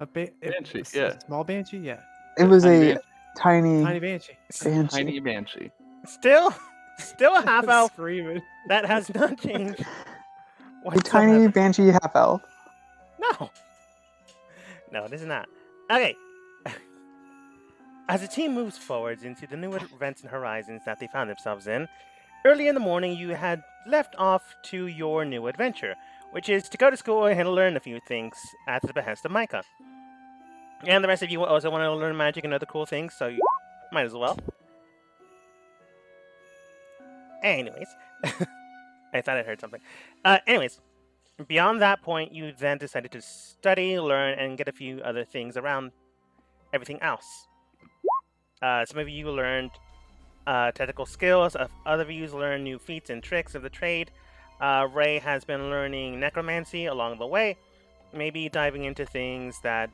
Banshee, a small banshee, yeah. It was tiny a banshee. tiny Tiny banshee. banshee. Tiny banshee. Still a half elf. Screaming. That has not changed A whatsoever. tiny banshee half elf. No, this is not. Okay. As the team moves forwards into the new events and horizons that they found themselves in, early in the morning you had left off to your new adventure, which is to go to school and learn a few things at the behest of Micah. And the rest of you also want to learn magic and other cool things, so you might as well. Anyways, I thought I heard something. Anyways, beyond that point, you then decided to study, learn, and get a few other things around everything else. Some of you learned technical skills, other of you learned new feats and tricks of the trade. Ray has been learning necromancy along the way, maybe diving into things that,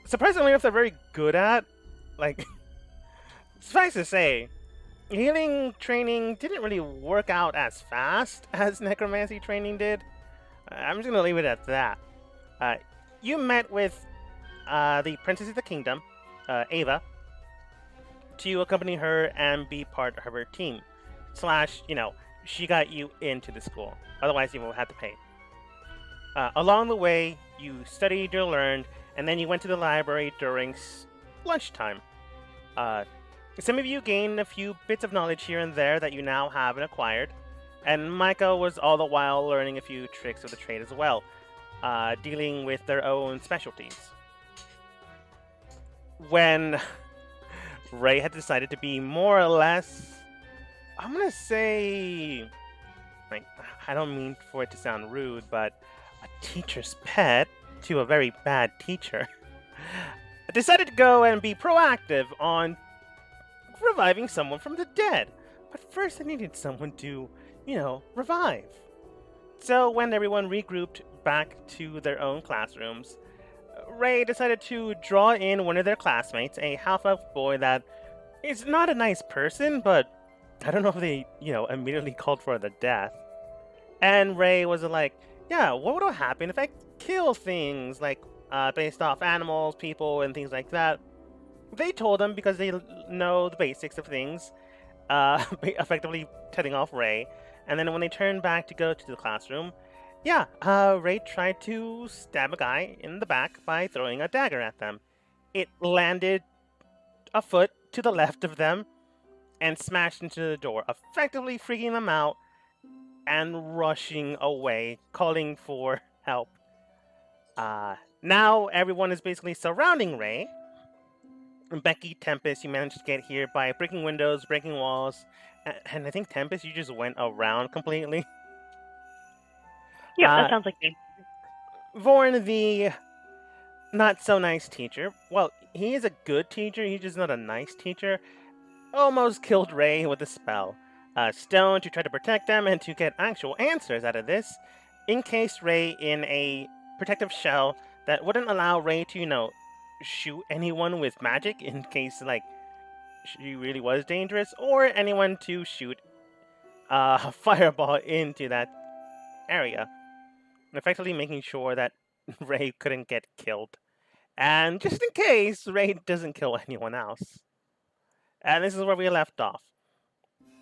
surprisingly enough, they're very good at. Like, suffice to say, healing training didn't really work out as fast as necromancy training did. I'm just going to leave it at that. You met with the Princess of the Kingdom, Ava, to accompany her and be part of her team. She got you into the school. Otherwise, you would have to pay. Along the way, you studied, you learned, and then you went to the library during lunchtime. Some of you gained a few bits of knowledge here and there that you now have and acquired, and Micah was all the while learning a few tricks of the trade as well, dealing with their own specialties. When Ray had decided to be more or less, I'm gonna say, like, I don't mean for it to sound rude, but a teacher's pet to a very bad teacher, decided to go and be proactive on reviving someone from the dead. But first, I needed someone to, revive. So when everyone regrouped back to their own classrooms, Ray decided to draw in one of their classmates, a half-elf boy that is not a nice person, but I don't know if they, immediately called for the death. And Ray was like, yeah, what would happen if I kill things, like, based off animals, people, and things like that? They told him because they know the basics of things, effectively telling off Ray. And then when they turned back to go to the classroom, Ray tried to stab a guy in the back by throwing a dagger at them. It landed a foot to the left of them and smashed into the door, effectively freaking them out and rushing away, calling for help. Now everyone is basically surrounding Ray. Becky, Tempest, you managed to get here by breaking windows, breaking walls, and I think Tempest, you just went around completely. Yeah, that sounds like me. Vorn, the not-so-nice teacher, well, he is a good teacher, he's just not a nice teacher, almost killed Ray with a spell. Stone to try to protect them and to get actual answers out of this, encased Ray in a protective shell that wouldn't allow Ray to, shoot anyone with magic in case, she really was dangerous, or anyone to shoot a fireball into that area, effectively making sure that Ray couldn't get killed. And just in case Ray doesn't kill anyone else. And this is where we left off.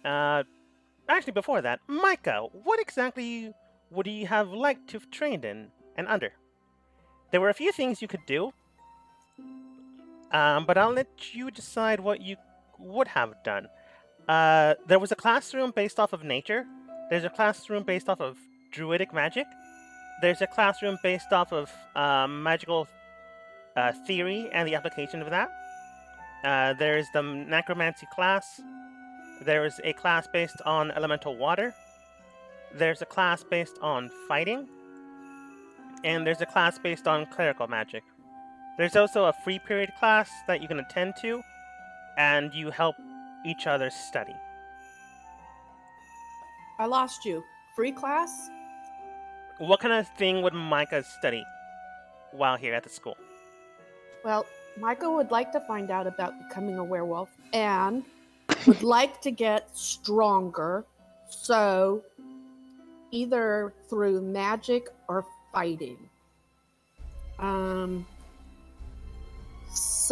Actually, before that, Micah, what exactly would you have liked to have trained in and under? There were a few things you could do, but I'll let you decide what you would have done. There was a classroom based off of nature. There's a classroom based off of druidic magic. There's a classroom based off of magical theory and the application of that. There's the necromancy class. There's a class based on elemental water. There's a class based on fighting. And there's a class based on clerical magic. There's also a free period class that you can attend to, and you help each other study. I lost you. Free class? What kind of thing would Micah study while here at the school? Well, Micah would like to find out about becoming a werewolf and would like to get stronger, so either through magic or fighting.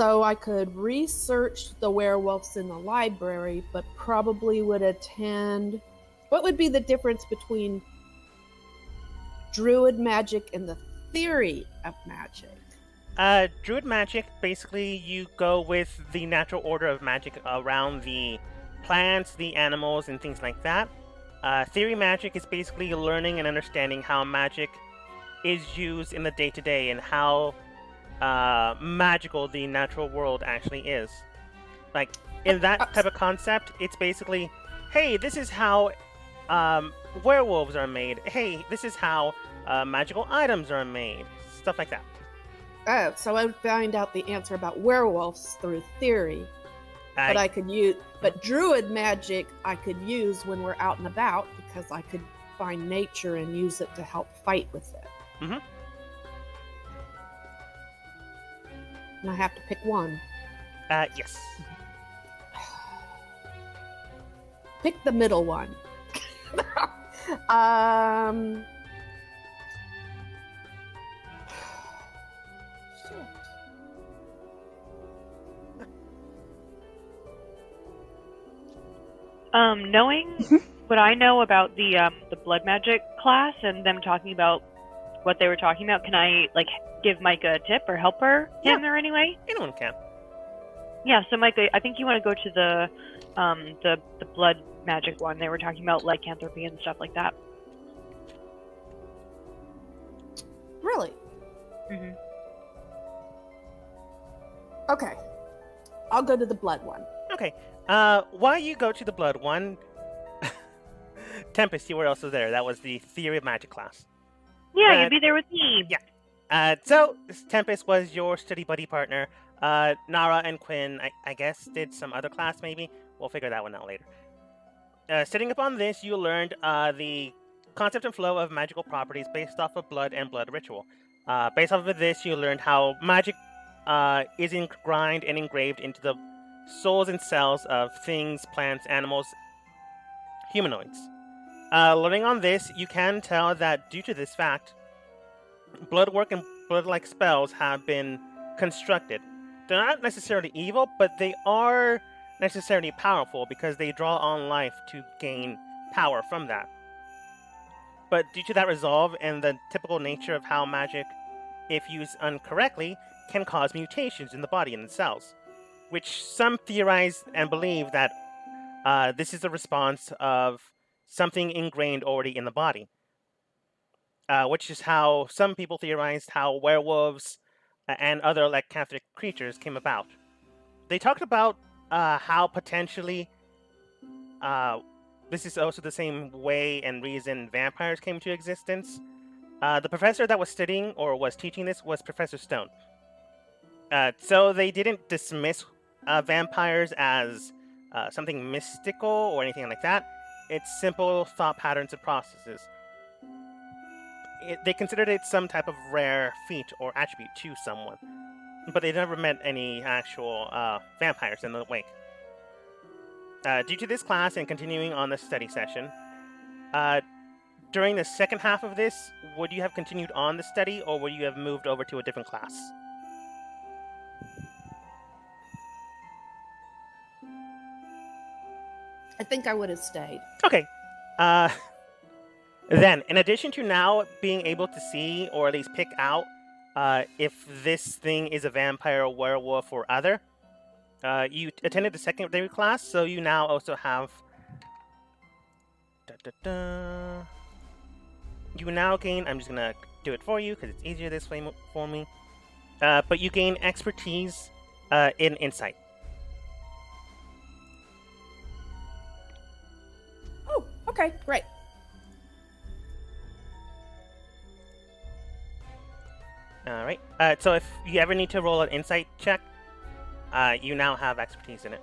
So I could research the werewolves in the library, but probably would attend. What would be the difference between druid magic and the theory of magic? Druid magic, basically, you go with the natural order of magic around the plants, the animals, and things like that. Theory magic is basically learning and understanding how magic is used in the day-to-day and how magical the natural world actually is. Like, in that type of concept, it's basically, hey, this is how werewolves are made. Hey, this is how magical items are made. Stuff like that. Oh, so I would find out the answer about werewolves through theory. But I could use, but druid magic I could use when we're out and about because I could find nature and use it to help fight with it. Mm-hmm. And I have to pick one. Yes. Pick the middle one. Knowing what I know about the blood magic class and them talking about what they were talking about, can I give Micah a tip or help her in there anyway? Anyone can. Yeah, so Micah, I think you want to go to the blood magic one. They were talking about lycanthropy and stuff like that. Really? Mm-hmm. Okay. I'll go to the blood one. Okay. While you go to the blood one, Tempest, you were also there. That was the theory of magic class. Yeah, you'd be there with me. Yeah. So Tempest was your study buddy partner. Nara and Quinn, I guess, did some other class maybe. We'll figure that one out later. Sitting upon this, you learned the concept and flow of magical properties based off of blood and blood ritual. Based off of this, you learned how magic is ingrained and engraved into the souls and cells of things, plants, animals, humanoids. Learning on this, you can tell that due to this fact, blood work and blood-like spells have been constructed. They're not necessarily evil, but they are necessarily powerful because they draw on life to gain power from that. But due to that resolve and the typical nature of how magic, if used incorrectly, can cause mutations in the body and the cells, which some theorize and believe that this is a response of something ingrained already in the body. Which is how some people theorized how werewolves and other lycanthropic creatures came about. They talked about how potentially this is also the same way and reason vampires came into existence. The professor that was studying or was teaching this was Professor Stone. So they didn't dismiss vampires as something mystical or anything like that. It's simple thought patterns and processes. They considered it some type of rare feat or attribute to someone, but they never met any actual vampires in the wake. Due to this class and continuing on the study session, during the second half of this, would you have continued on the study or would you have moved over to a different class? I think I would have stayed. Okay. Then, in addition to now being able to see or at least pick out if this thing is a vampire, werewolf, or other, you attended the secondary class, so you now also have... You now gain... I'm just going to do it for you because it's easier this way for me. But you gain expertise in insight. Oh, okay, great. Alright, so if you ever need to roll an insight check, you now have expertise in it.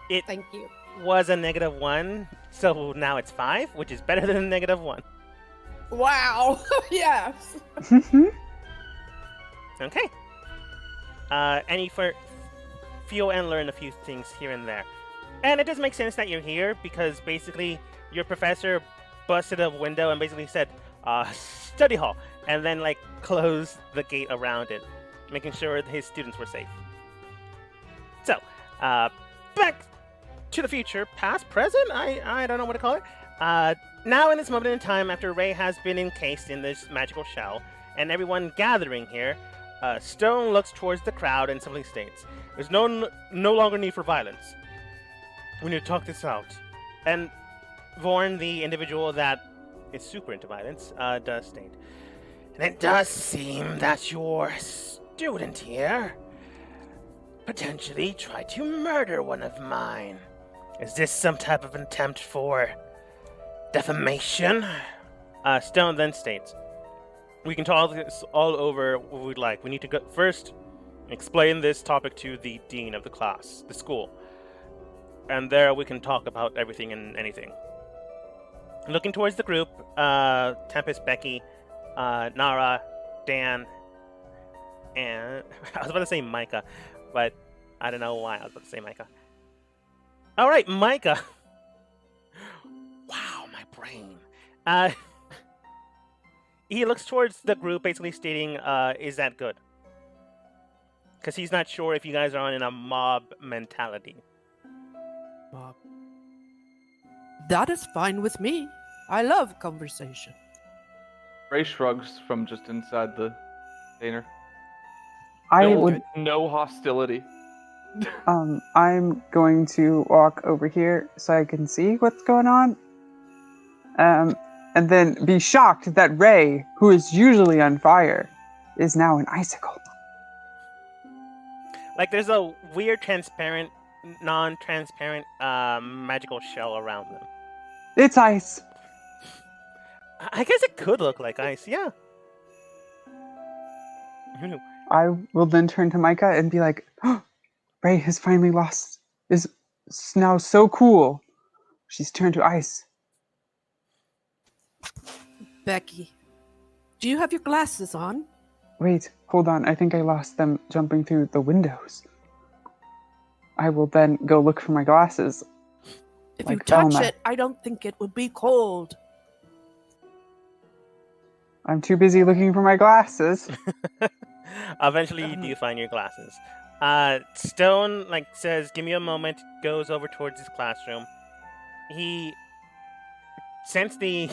It Thank you. was a -1, so now it's 5, which is better than a -1. Wow. Yes. Okay. And you feel and learn a few things here and there. And it does make sense that you're here, because basically your professor busted a window and basically said, study hall, and then closed the gate around it. making sure his students were safe. So, back to the future, past, present? I don't know what to call it. Now in this moment in time, after Ray has been encased in this magical shell, and everyone gathering here, Stone looks towards the crowd and simply states, "There's no longer need for violence. We need to talk this out." And Vorn, the individual that is super into violence, does state, "And it does seem that your student here potentially tried to murder one of mine. Is this some type of attempt for defamation?" Stone then states, "We can talk this all over what we'd like. We need to go first explain this topic to the dean of the class, the school. And there we can talk about everything and anything." Looking towards the group, Tempest, Becky, Nara, Dan, and I was about to say Micah, but I don't know why I was about to say Micah. All right, Micah. Wow, my brain. He looks towards the group, basically stating, "Is that good?" Because he's not sure if you guys are in a mob mentality. Mob. That is fine with me. I love conversation. Ray shrugs from just inside the container. I would. No hostility. I'm going to walk over here so I can see what's going on. And then be shocked that Ray, who is usually on fire, is now an icicle. Like there's a weird transparent, non-transparent magical shell around them. It's ice. I guess it could look like ice, yeah. I will then turn to Micah and be like, oh, Ray has finally is now so cool. She's turned to ice. Becky, do you have your glasses on? Wait, hold on. I think I lost them jumping through the windows. I will then go look for my glasses. If like you touch Velma. it, I don't think it would be cold. I'm too busy looking for my glasses. Eventually, you do find your glasses. Stone says, "Give me a moment." Goes over towards his classroom. He, since the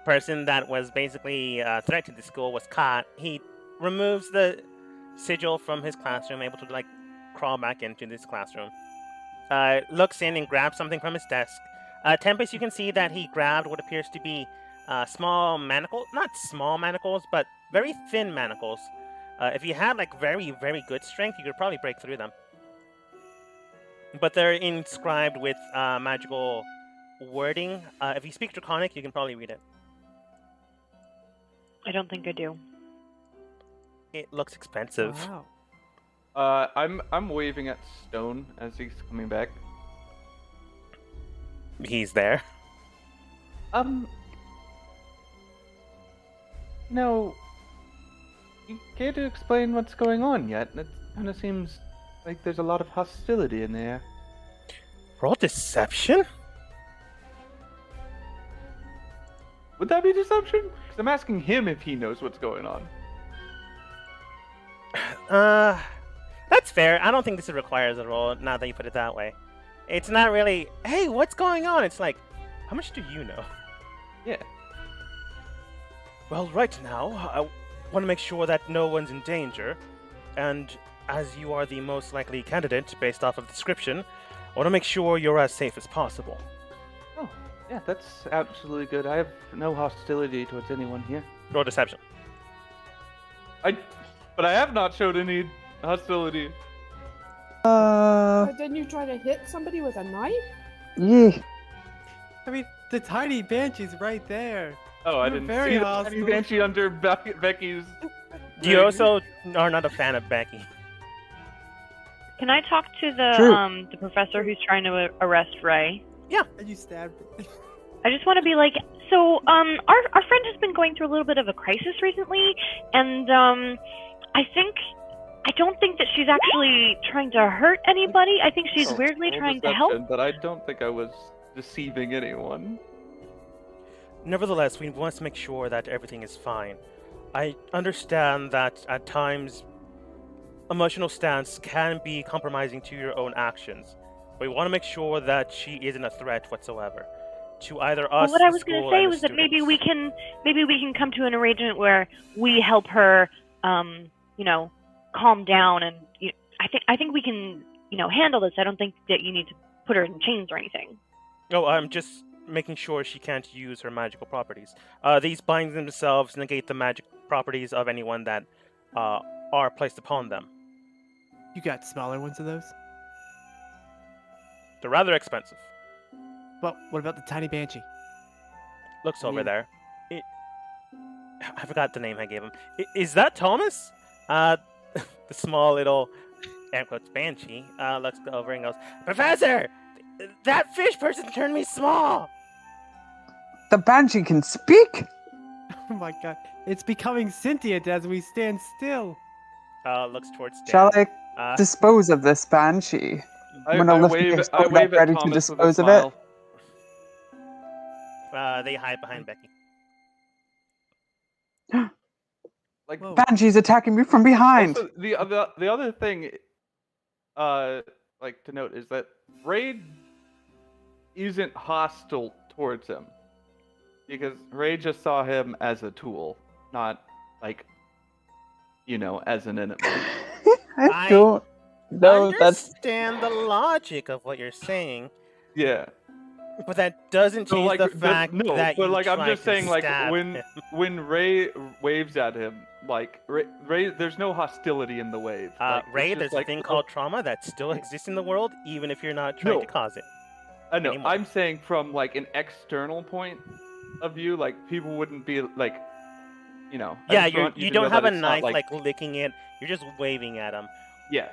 person that was basically threat to the school was caught, he removes the sigil from his classroom, able to crawl back into this classroom. Looks in and grabs something from his desk. Tempest, you can see that he grabbed what appears to be small manacles, not small manacles, but very thin manacles. If you had very, very good strength, you could probably break through them. But they're inscribed with magical wording. If you speak Draconic, you can probably read it. I don't think I do. It looks expensive. Wow. I'm waving at Stone as he's coming back. He's there. No, you care to explain what's going on yet? It kind of seems like there's a lot of hostility in the air. Roll deception? Would that be deception? Because I'm asking him if he knows what's going on. That's fair. I don't think this requires a roll, now that you put it that way. It's not really, hey, what's going on? It's like, how much do you know? Yeah. Well, right now, I want to make sure that no one's in danger. And as you are the most likely candidate based off of the description, I want to make sure you're as safe as possible. Oh, yeah, that's absolutely good. I have no hostility towards anyone here. Roll deception. But I have not showed any hostility. Didn't you try to hit somebody with a knife? Yeah. I mean, the tiny banshee's right there. Oh, I You're didn't very see the hostile. tiny banshee under Becky's. You also are not a fan of Becky. Can I talk to the professor who's trying to arrest Ray? And you stabbed it. I just want to be like, so our friend has been going through a little bit of a crisis recently, and I don't think that she's actually trying to hurt anybody. I think she's weirdly trying to help. But I don't think I was deceiving anyone. Nevertheless, we must make sure that everything is fine. I understand that at times emotional stance can be compromising to your own actions. We want to make sure that she isn't a threat whatsoever to either us, Well, what I the was going school, to say and was the that maybe students. we can come to an arrangement where we help her, calm down, and I think we can, handle this. I don't think that you need to put her in chains or anything. Oh, I'm just making sure she can't use her magical properties. These binds themselves negate the magic properties of anyone that are placed upon them. You got smaller ones of those? They're rather expensive. Well, what about the tiny banshee? Looks over Yeah. there. I forgot the name I gave him. Is that Thomas? The small little, air quotes, banshee looks over and goes, Professor! That fish person turned me small! The banshee can speak? Oh my god. It's becoming sentient as we stand still. Looks towards Dan. Shall I dispose of this banshee? I'm gonna lift my sword up, ready to dispose of it. They hide behind Becky. Like, Whoa. Banshee's attacking me from behind. also, the other thing, like to note is that Raid isn't hostile towards him, because Raid just saw him as a tool, not like, as an enemy. I don't know. That's understand the logic of what you're saying, Yeah. but that doesn't So, change like, the fact that but you like I'm tried just to saying, like stab when him. when Ray waves at him, like Ray, there's no hostility in the wave. Like, it's Ray, just there's like, a thing called trauma that still exists in the world, even if you're not trying No. to cause it. I know. anymore. I'm saying from like an external point of view, like people wouldn't be like, I Yeah, just want you to don't know have that a it's not, knife like licking it. You're just waving at him. Yeah,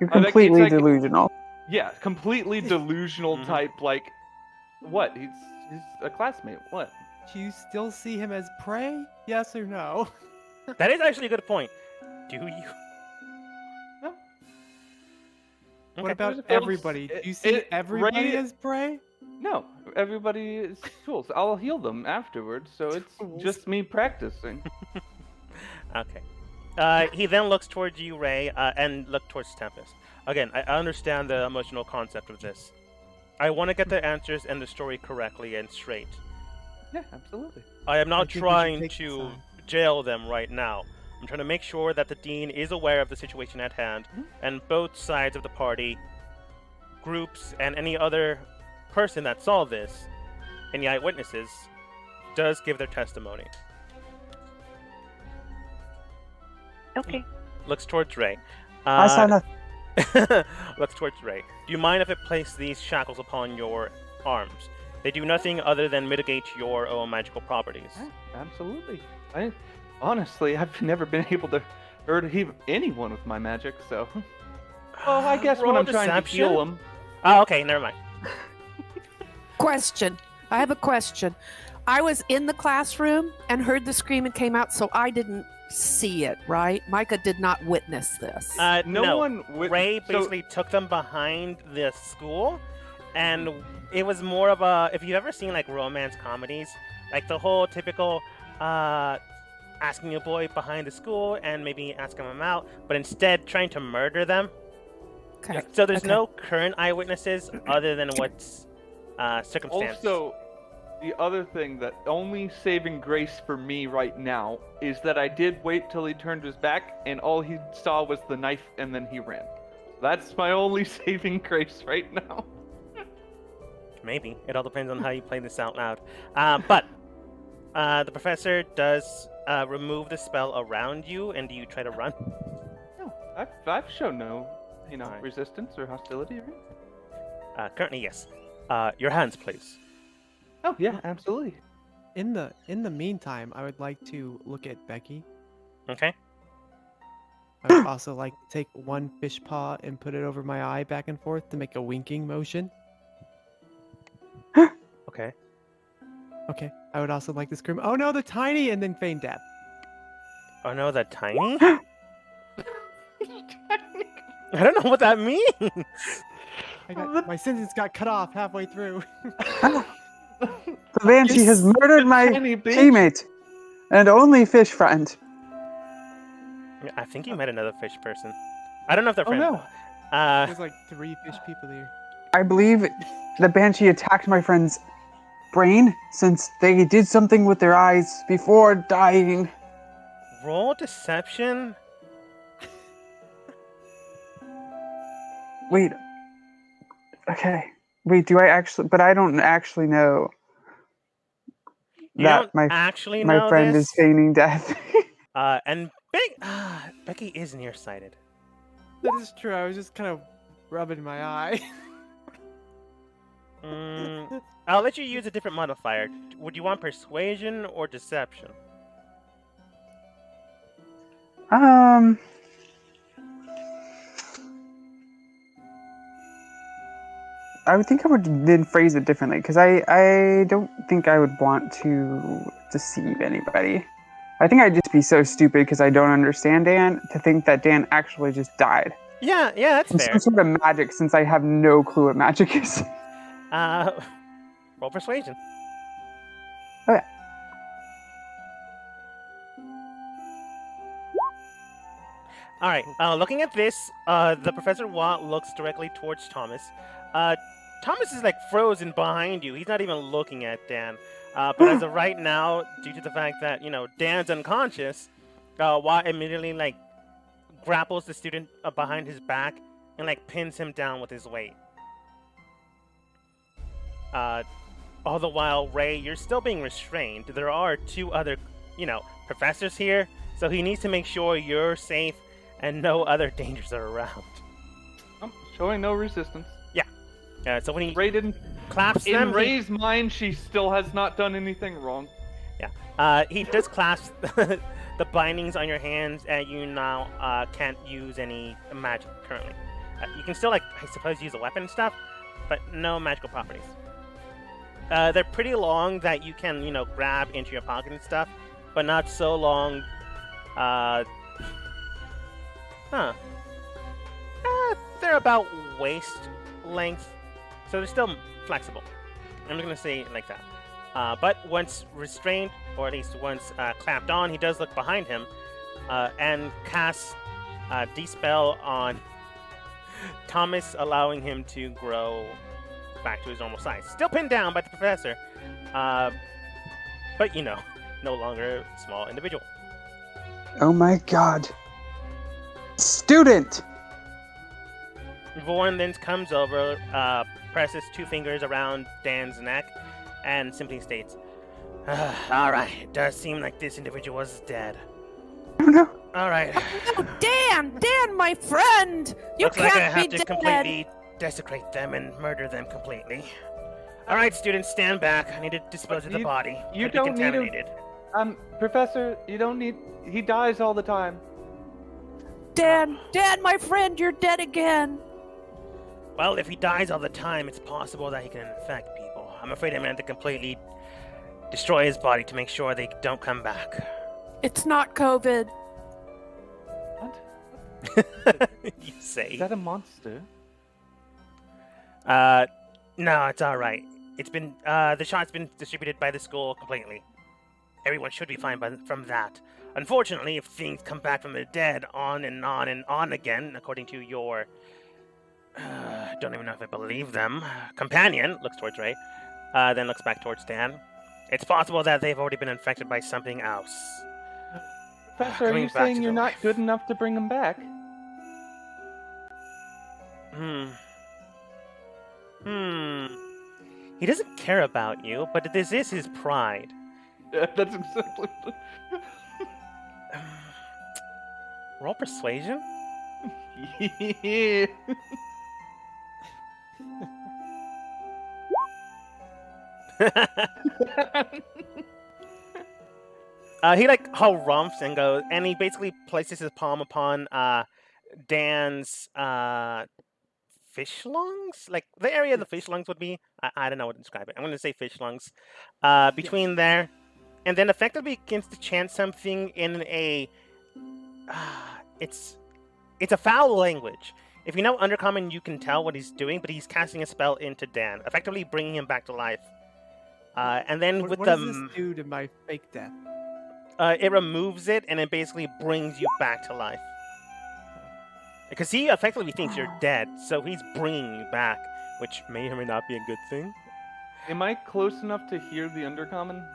you're like, it's completely like- delusional. yeah, completely delusional Mhm. type. Like, what? He's a classmate. What? Do you still see him as prey? Yes or no? That is actually a good point. Do you? No. What Okay. about There's a- everybody? Do you see everybody Ray- as prey? No, everybody is tools. I'll heal them afterwards, so it's Tools. just me practicing. Okay. He then looks towards you, Ray, and look towards Tempest. Again, I understand the emotional concept of this. I want to get the answers and the story correctly and straight. Yeah, absolutely. I am I not think we should trying take to the side. jail them right now. I'm trying to make sure that the dean is aware of the situation at hand, Mhm. and both sides of the party, groups, and any other person that saw this, any eyewitnesses, does give their testimony. Okay. Looks towards Ray. I saw nothing. Looks towards Ray. Do you mind if it place these shackles upon your arms? They do nothing other than mitigate your own magical properties. Yeah, absolutely. Honestly, I've never been able to hurt anyone with my magic, so. Well, I guess when Roll I'm trying to deception? heal them. Oh, okay, never mind. Question. I have a question. I was in the classroom and heard the scream and came out, so I didn't see it, right? Micah did not witness this. No one. Ray basically took them behind the school, and it was more of a, if you've ever seen like romance comedies, like the whole typical asking a boy behind the school and maybe asking him out, but instead trying to murder them. Okay. So there's Okay. no current eyewitnesses other than what's circumstance. Also, the other thing that only saving grace for me right now is that I did wait till he turned his back and all he saw was the knife and then he ran. That's my only saving grace right now. Maybe. It all depends on how you play this out loud. But the professor does remove the spell around you, and do you try to run? No, I've shown no, Alright. resistance or hostility. Right? Currently, yes. Your hands, please. Oh yeah, absolutely. In the meantime, I would like to look at Becky. Okay. I would also like to take one fish paw and put it over my eye back and forth to make a winking motion. Okay. Okay. I would also like to scream, "Oh no, the tiny!" and then feign death. Oh no, that tiny? I don't know what that means. My sentence got cut off halfway through. The banshee has murdered my Tiny bitch. teammate and only fish friend. I think you met another fish person. I don't know if they're Oh friends. no. There's like 3 fish people here. I believe the banshee attacked my friend's brain since they did something with their eyes before dying. Roll deception. Wait. Okay. Wait, do I actually? But I don't actually know You that don't actually my know friend this. is feigning death. And Becky is nearsighted. That is true. I was just kind of rubbing my eye. I'll let you use a different modifier. Would you want persuasion or deception? I would think I would then phrase it differently because I don't think I would want to deceive anybody. I think I'd just be so stupid because I don't understand Dan to think that Dan actually just died. Yeah, that's From fair. some sort of magic, since I have no clue what magic is. Roll persuasion. Okay. All right. Looking at this, the Professor Watt looks directly towards Thomas. Thomas is like frozen behind you. He's not even looking at Dan. But as of right now, due to the fact that Dan's unconscious, Watt immediately like grapples the student behind his back and like pins him down with his weight. All the while, Ray, you're still being restrained. There are 2 other, professors here, so he needs to make sure you're safe and no other dangers are around. I'm showing no resistance. Yeah. So when he Ray didn't. claps In them, Ray's mind, she still has not done anything wrong. he does clasp the bindings on your hands, and you now can't use any magic currently. You can still, I suppose, use a weapon and stuff, but no magical properties. They're pretty long that you can, grab into your pocket and stuff, but not so long. They're about waist length, so they're still flexible. I'm just gonna say it like that. But once restrained, or at least once clamped on, he does look behind him and casts Dispel on Thomas, allowing him to grow back to his normal size. Still pinned down by the professor, but no longer a small individual. Oh my god. Student! Vorn then comes over, presses 2 fingers around Dan's neck, and simply states, "Alright, it does seem like this individual was dead. Oh no. Alright. Oh, Dan, my friend! You Looks like I can't have be to dead! completely desecrate them and murder them completely. Alright, students, stand back. I need to dispose of the body. You Could be don't need to- contaminated. Professor, you don't need. He dies all the time. Dan, my friend, you're dead again! Well, if he dies all the time, it's possible that he can infect people. I'm afraid I'm going to have to completely destroy his body to make sure they don't come back." It's not COVID. What? You say. Is that a monster? No, it's all right. It's been the shot's been distributed by the school completely. Everyone should be fine from that. Unfortunately, if things come back from the dead on and on and on again, according to your don't even know if I believe them, companion, looks towards Ray, then looks back towards Dan. It's possible that they've already been infected by something else. Professor, are Coming you back saying to you're the not life. good enough to bring him back? He doesn't care about you, but this is his pride. That's exactly. Roll persuasion? Yeah. He harumphs and goes, and he basically places his palm upon Dan's fish lungs, like the area the fish lungs would be. I don't know what to describe it. I'm going to say fish lungs. Between there, and then effectively begins to chant something in a. It's a foul language. If you know Undercommon, you can tell what he's doing, but he's casting a spell into Dan, effectively bringing him back to life. And then What with does the this do to my fake death? It removes it, and it basically brings you back to life. Because he effectively thinks you're dead, so he's bringing you back, which may or may not be a good thing. Am I close enough to hear the undercommon?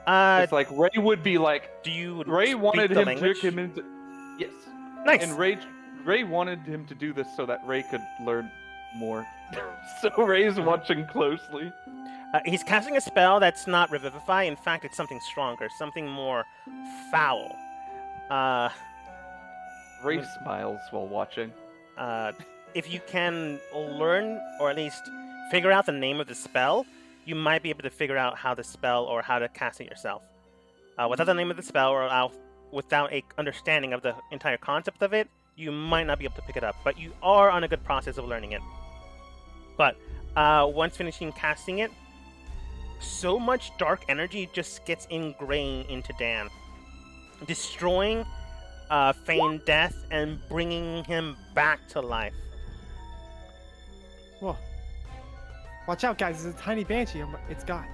It's like Ray would be like. Do you? Ray wanted him to language? trick him into. Yes. Nice. And Ray wanted him to do this so that Ray could learn more. So Ray's watching closely. He's casting a spell that's not Revivify. In fact, it's something stronger, something more foul. Ray smiles while watching. If you can learn, or at least figure out the name of the spell, you might be able to figure out how the spell or how to cast it yourself. Without the name of the spell or without a understanding of the entire concept of it, you might not be able to pick it up. But you are on a good process of learning it. But once finishing casting it, so much dark energy just gets ingrained into Dan, destroying feigned death and bringing him back to life. Whoa. Watch out, guys. It's a tiny banshee. It's got.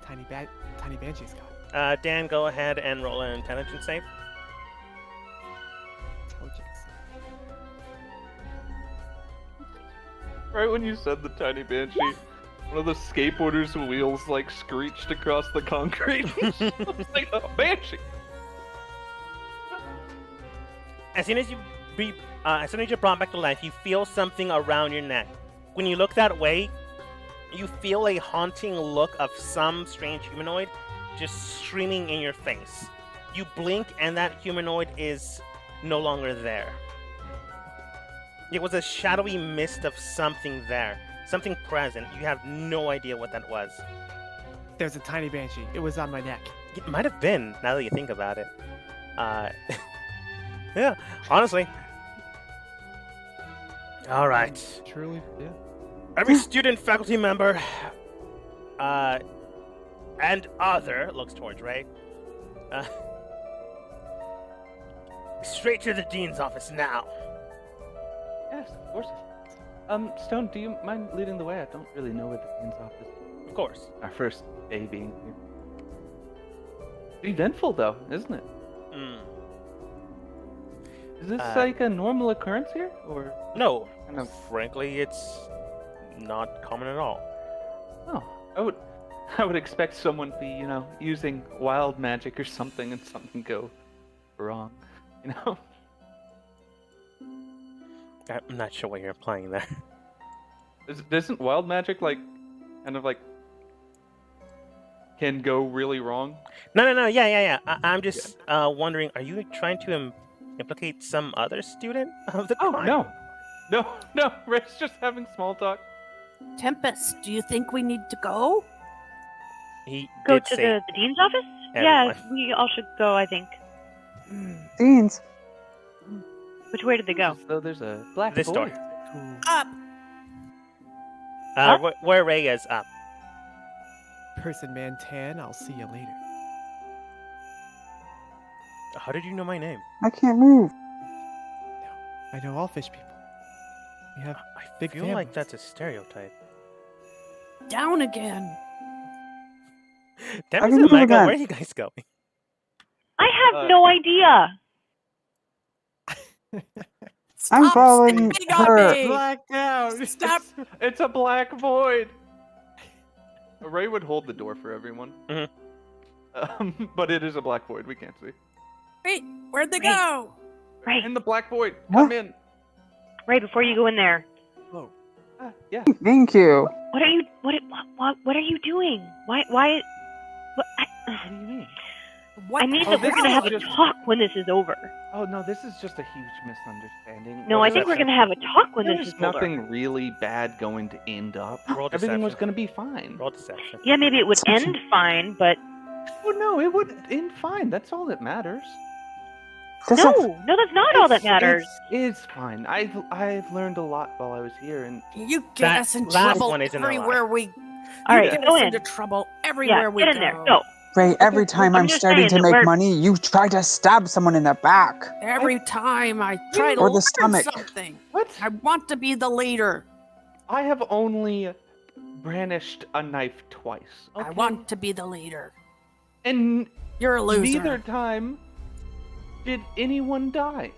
Tiny banshee's got. Dan, go ahead and roll an intelligence save. Right when you said the tiny banshee, one of the skateboarders' wheels like screeched across the concrete. It's like a banshee. As soon as you're brought back to life, you feel something around your neck. When you look that way, you feel a haunting look of some strange humanoid just streaming in your face. You blink, and that humanoid is no longer there. It was a shadowy mist of something there, something present. You have no idea what that was. There's a tiny banshee. It was on my neck. It might have been, now that you think about it. Yeah, honestly. All right. Truly, yeah. Every student, faculty member, and other, looks towards Ray, straight to the dean's office now. Yes, of course. Stone, do you mind leading the way? I don't really know where the dean's office is. Of course. Our first day being here. Eventful, though, isn't it? Is this like a normal occurrence here, or no? Kind of... Frankly, it's not common at all. Oh, I would expect someone to be, using wild magic or something, and something go wrong, I'm not sure what you're implying there. Isn't wild magic can go really wrong? No. Yeah. I'm just wondering, are you trying to implicate some other student of the crime? No. Ray's just having small talk. Tempest, do you think we need to go? He Go did to say the dean's office? everyone. Yeah, we all should go, I think. Deans. Which way did they go? So there's a black This boy. door. Up. Where Ray is up. Person Man Tan, I'll see you later. How did you know my name? I can't move. I know all fish people. We have I big feel like families. that's a stereotype. Down again. Damn I it, can move Michael, again. where are you guys going? I have no idea. I'm Stop following spitting on her. me. Blacked out. Stop. It's a black void. Ray would hold the door for everyone. But it is a black void. We can't see. Wait, where'd they Wait. go? Ray, In the black void. What? Come in. Ray, before you go in there, Yeah. Thank you. what are you doing? Why what, What do you mean? What I mean the that we're this gonna is have a just- talk when this is over. Oh no, this is just a huge misunderstanding. No, I think we're gonna have a talk when this There's is over. nothing really bad going to end up. Roll Everything was deception. going to be fine. Roll deception. Yeah, maybe it would end fine, but Oh no, it would end fine. That's all that matters. That's no, not- no, that's not all that matters. It's fine. I've learned a lot while I was here, and You get That us in last trouble one isn't a lie. everywhere we. All you right, get go us in. into trouble Yeah, everywhere we get go. in there. Go. Ray, every time I'm I'm just starting saying to that make we're- money, you try to stab someone in the back. Every time I try to Or the learn stomach. something, what? I want to be the leader. I have only brandished a knife twice. I okay? want to be the leader. And You're a loser. neither time did anyone die.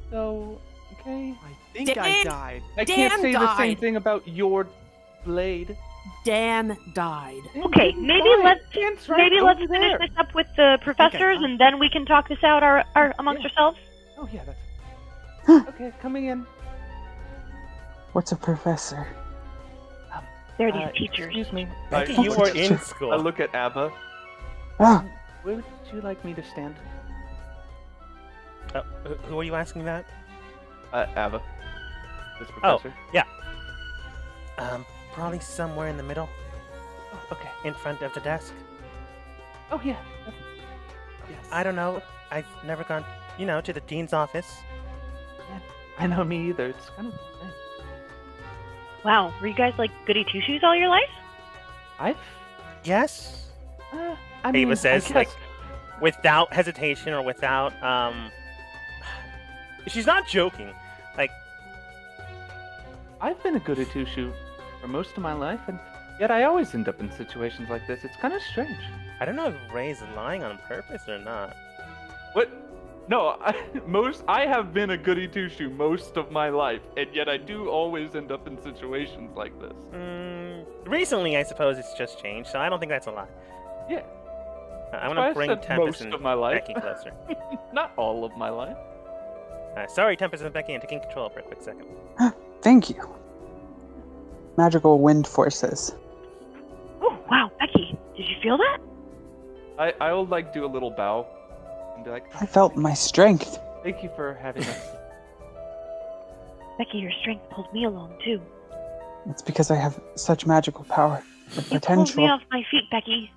So, okay. I think I died. I can't Dan say the same died. thing about your blade. Dan died. Okay, maybe let's Dan's right maybe let's over finish there. this up with the professors, and then we can talk this out amongst Yeah. ourselves. Oh yeah, that's okay. Coming in. What's a professor? They're these teachers. Excuse me. Becky, I- you were in school. I look at Abba. Ah, Where would you like me to stand? Who are you asking that? Abba. This Oh. professor. Probably somewhere in the middle, Oh, okay. in front of the desk. Oh yeah. I don't know. I've never gone, to the dean's office. I know, me either. It's kind of strange. Wow, were you guys like goody two shoes all your life? I've. Yes. I mean, Ava says, I like, guess- without hesitation or without, she's not joking. Like, I've been a goody two shoe for most of my life, and yet I always end up in situations like this. It's kind of strange. I don't know if Ray's lying on purpose or not. What? No, I have been a goody two shoe most of my life, and yet I do always end up in situations like this. Recently, I suppose it's just changed, so I don't think that's a lie. Yeah, I'm why I gonna bring said Tempest most and of my life. Becky closer. not all of my life. Sorry, Tempest and Becky, I'm taking control for a quick second. thank you. Magical wind forces. Oh, wow, Becky, did you feel that? I'll like do a little bow and be like, I felt my strength. thank you for having us. Becky, your strength pulled me along too. It's because I have such magical power. The You pulled me potential. off my feet, Becky.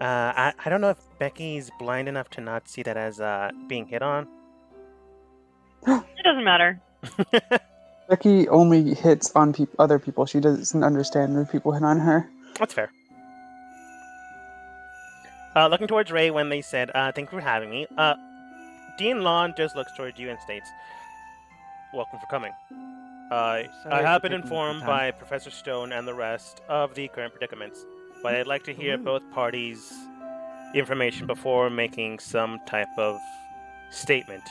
I don't know if Becky's blind enough to not see that as being hit on. It doesn't matter. Becky only hits on other people. She doesn't understand when people hit on her. That's fair. Looking towards Ray when they said, thank you for having me. Dean Lawn just looks towards you and states, welcome for coming. I Sorry have for been taking the informed time. by Professor Stone and the rest of the current predicaments, but I'd like to hear both parties' information before making some type of statement.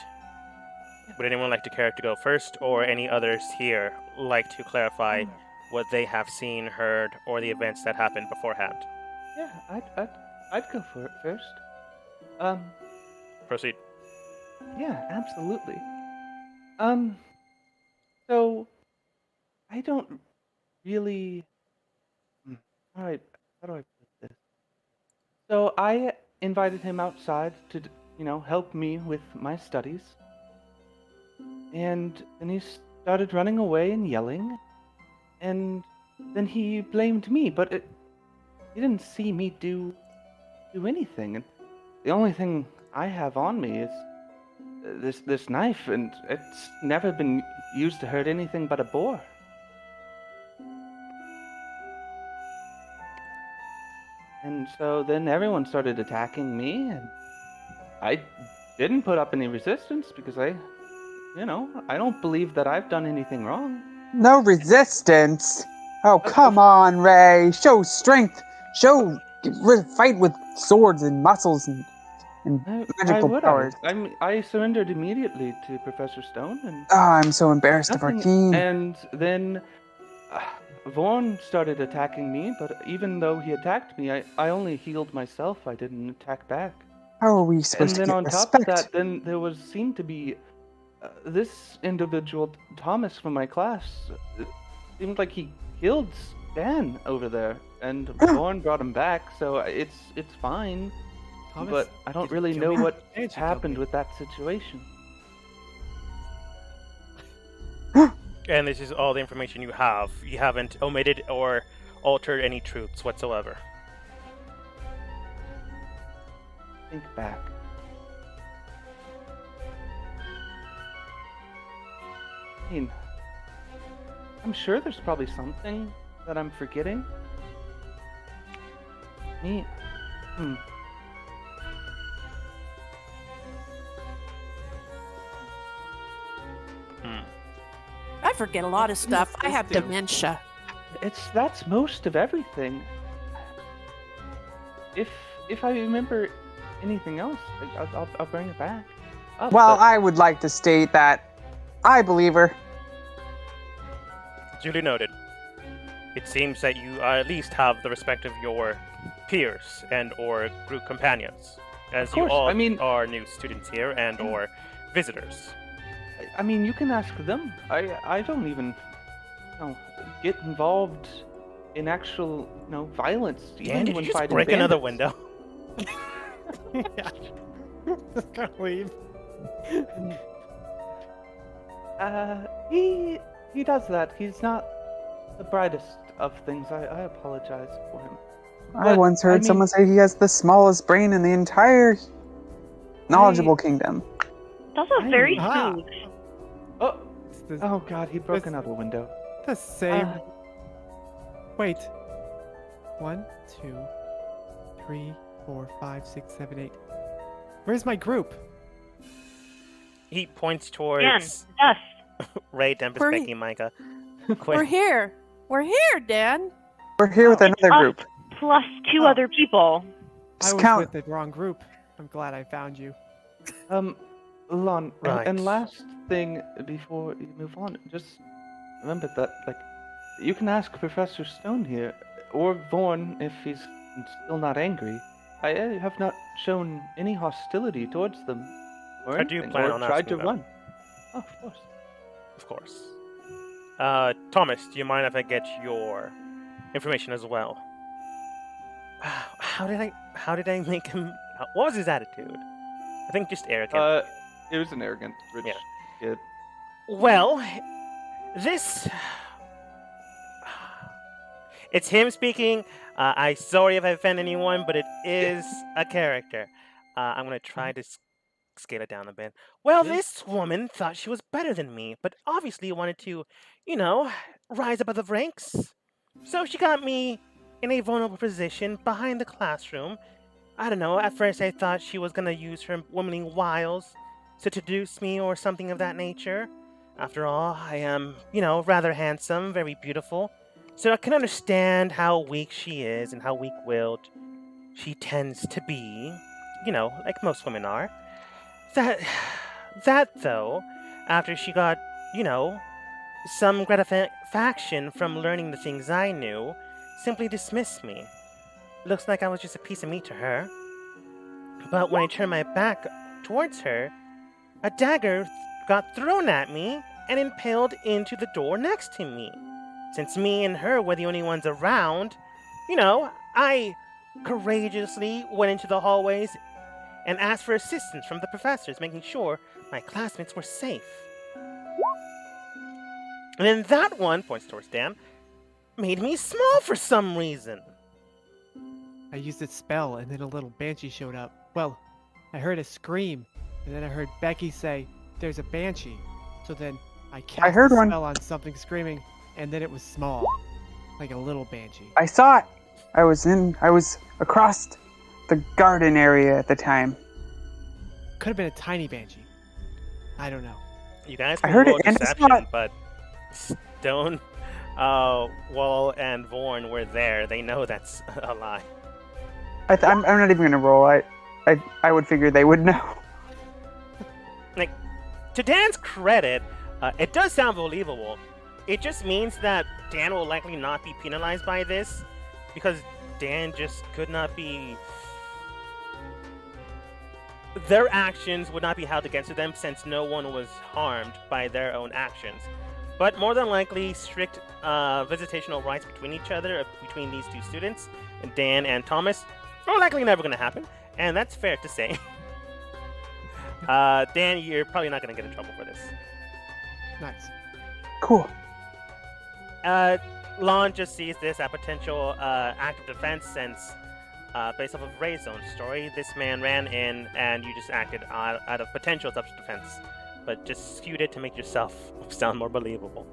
Would anyone like to care to go first, or any others here like to clarify what they have seen, heard, or the events that happened beforehand? Yeah, I'd go for it first. Proceed. Yeah, absolutely. So I don't really. How do I put this? So I invited him outside to, help me with my studies, and then he started running away and yelling, and then he blamed me, but he didn't see me do anything, and the only thing I have on me is this knife, and it's never been used to hurt anything but a boar. And so then everyone started attacking me, and I didn't put up any resistance because I don't believe that I've done anything wrong. No resistance. Oh, come on, Ray. Show strength. Fight with swords and muscles and I magical would powers. I surrendered immediately to Professor Stone, and Oh, I'm so embarrassed of our nothing- team. And then Vaughn started attacking me, but even though he attacked me, I only healed myself. I didn't attack back. How are we And supposed to then get on respect? top of that, then there seemed to be this individual, Thomas from my class. It seemed like he killed Stan over there, and Vaughn brought him back, so it's fine. Thomas, But I don't did you really kill know me? what Did you kill happened me? with that situation. And this is all the information you have. You haven't omitted or altered any truths whatsoever. Think back. I mean, I'm sure there's probably something that I'm forgetting. Me? I forget a lot of stuff. I have dementia. That's most of everything. if I remember anything else, I'll bring it back. up, Well, but- I would like to state that I believe her. Duly noted. It seems that you at least have the respect of your peers and or group companions, as Of course, you all I mean- are new students here and or visitors. I mean, you can ask them. I don't even, get involved in actual, violence. Dan, Even did when you just fighting break another bandits. window? Just gonna leave. He does that. He's not the brightest of things. I apologize for him. I But, once heard I mean- someone say he has the smallest brain in the entire knowledgeable kingdom. It's also very Ah. smooth. Oh, It's the, oh God, he broke This- another window. the same. Ah. Wait. 1, 2, 3, 4, 5, 6, 7, 8. Where's my group? He points Dan, towards us. Ray, Tempest, We're- Becky, Micah. We're Quick. here. We're here, Dan. We're here with It's another us group. plus two Oh. other people. I Just was count. with the wrong group. I'm glad I found you. Lon, Right. and last thing before you move on, just remember that, you can ask Professor Stone here, or Vaughn if he's still not angry. I have not shown any hostility towards them, or I do anything, plan or on tried to asking them. run. Oh, of course. Of course. Thomas, do you mind if I get your information as well? How did I make him? What was his attitude? I think just arrogant. It was an arrogant rich Yeah. kid. Well, this. It's him speaking. I'm sorry if I offend anyone, but it is a character. I'm going to try to scale it down a bit. Well, this woman thought she was better than me, but obviously wanted to, rise above the ranks. So she got me in a vulnerable position behind the classroom. I don't know, at first I thought she was going to use her womanly wiles to seduce me or something of that nature. After all, I am, rather handsome, very beautiful. So I can understand how weak she is and how weak-willed she tends to be, like most women are. That though, after she got, some gratification from learning the things I knew, simply dismissed me. Looks like I was just a piece of meat to her. But when I turned my back towards her, a dagger got thrown at me and impaled into the door next to me. Since me and her were the only ones around, I courageously went into the hallways and asked for assistance from the professors, making sure my classmates were safe. And then that one, points towards Dan, made me small for some reason. I used a spell, and then a little banshee showed up. Well, I heard a scream, and then I heard Becky say, "There's a banshee." So then I cast heard a one. spell on something screaming, and then it was small, like a little banshee. I saw it. I was across the garden area at the time. Could have been a tiny banshee. I don't know. You guys I can heard roll it and I saw deception, it. but Stone, Wall, and Vorn were there. They know that's a lie. I'm not even gonna roll. I would figure they would know. To Dan's credit, it does sound believable. It just means that Dan will likely not be penalized by this, because Dan just could not be... Their actions would not be held against them since no one was harmed by their own actions. But more than likely, strict visitational rights between each other, between these two students, Dan and Thomas, are likely never going to happen, and that's fair to say. Dan, you're probably not going to get in trouble for this. Nice. Cool. Lon just sees this as potential act of defense since, based off of Ray's own story, this man ran in and you just acted out of potential self-defense, but just skewed it to make yourself sound more believable.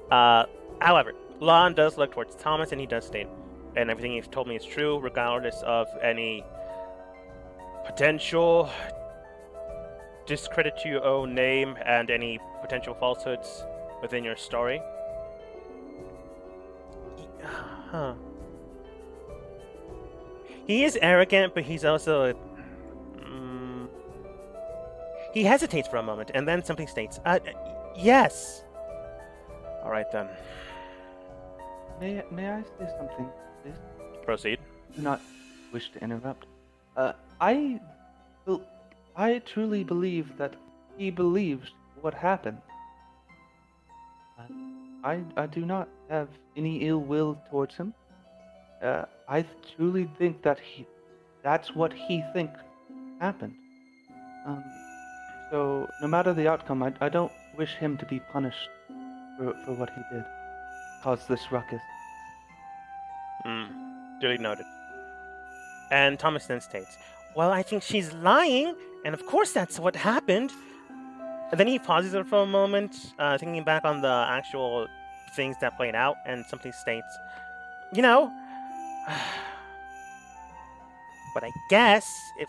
However, Lon does look towards Thomas and he does state, and everything he's told me is true, regardless of any potential discredit to your own name and any potential falsehoods within your story. Huh. He is arrogant, but he's also... He hesitates for a moment, and then simply states, yes. All right, then. May I say something, please? Proceed. Do not wish to interrupt. I truly believe that he believes what happened. I do not have any ill will towards him. I truly think that that's what he thinks happened. So no matter the outcome, I don't wish him to be punished for what he did. Cause this ruckus. Duly noted. And Thomas then states, well, I think she's lying, and of course that's what happened. And then he pauses for a moment, thinking back on the actual things that played out, and simply states, you know, but I guess if,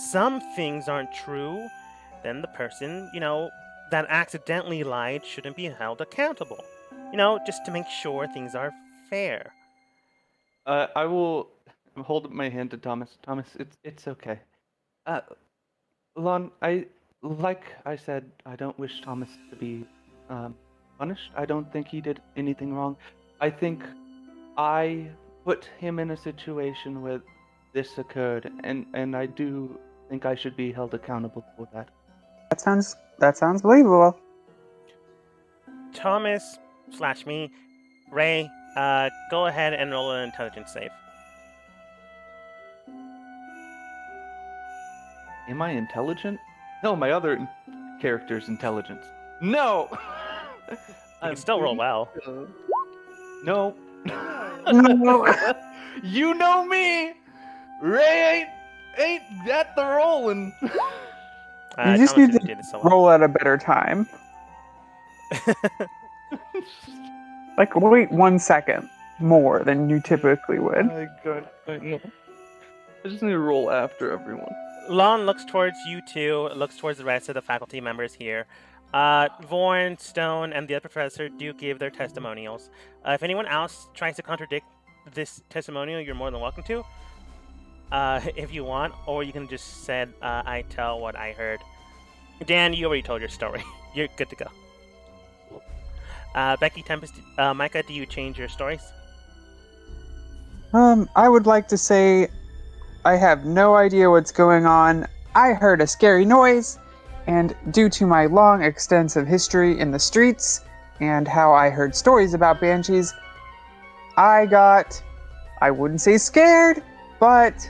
some things aren't true, then the person, that accidentally lied shouldn't be held accountable. Just to make sure things are fair. I will hold up my hand to Thomas. Thomas, it's okay. Lon, like I said, I don't wish Thomas to be punished. I don't think he did anything wrong. I think I put him in a situation where this occurred, and I do think I should be held accountable for that. That sounds believable. Thomas / me, Ray, go ahead and roll an intelligence save. Am I intelligent? No, my other character's intelligence. No! You can still roll well. No. No. You know me! Ray ain't at the rolling. You just Thomas need did it to so well. roll at a better time. Like, wait 1 second more than you typically would. My God, I know. I just need to roll after everyone. Lon looks towards you two, looks towards the rest of the faculty members here. Vorn, Stone, and the other professor do give their testimonials. If anyone else tries to contradict this testimonial, you're more than welcome to. If you want, or you can just say, I tell what I heard. Dan, you already told your story. You're good to go. Becky, Tempest, Micah, do you change your stories? I would like to say I have no idea what's going on. I heard a scary noise, and due to my long, extensive history in the streets and how I heard stories about banshees, I wouldn't say scared, but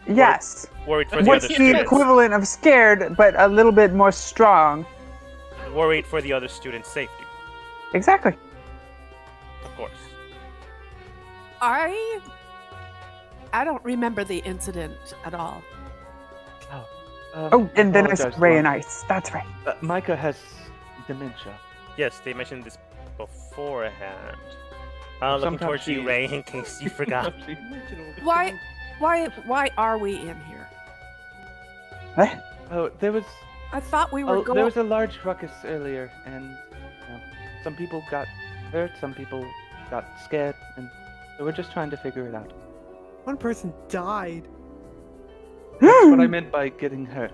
yes. Worried for the What's other the students. equivalent of scared, but a little bit more strong? Worried for the other students' safety. Exactly. Of course. I don't remember the incident at all. Oh, and then I apologize, said Ray Lon. and Ice. That's right. Micah has dementia. Yes, they mentioned this beforehand. Looking Sometimes towards you, she- Ray, in case you forgot. Why are we in here? What? Oh, there was I thought we were there going. was a large ruckus earlier, and some people got hurt, some people got scared, and so we're just trying to figure it out. One person died. That's what I meant by getting hurt.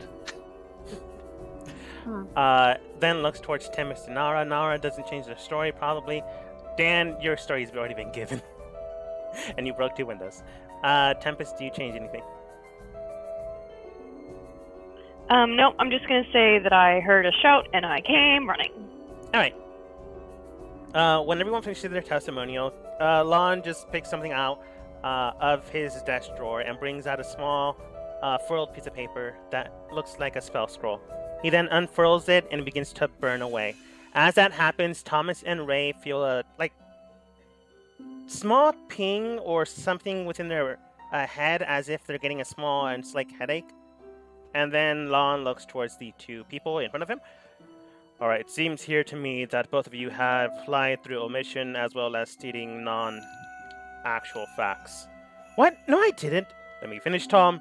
Then looks towards Tempest and Nara. Nara doesn't change their story, probably. Dan, your story's already been given. And you broke 2 windows. Tempest, do you change anything? No, I'm just gonna say that I heard a shout and I came running. Alright. When everyone finishes their testimonial, Lon just picks something out of his desk drawer and brings out a small furled piece of paper that looks like a spell scroll. He then unfurls it and it begins to burn away. As that happens, Thomas and Ray feel a small ping or something within their head, as if they're getting a small and slight headache. And then Lon looks towards the 2 people in front of him. Alright, it seems here to me that both of you have lied through omission as well as stating non-actual facts. What? No, I didn't. Let me finish, Tom.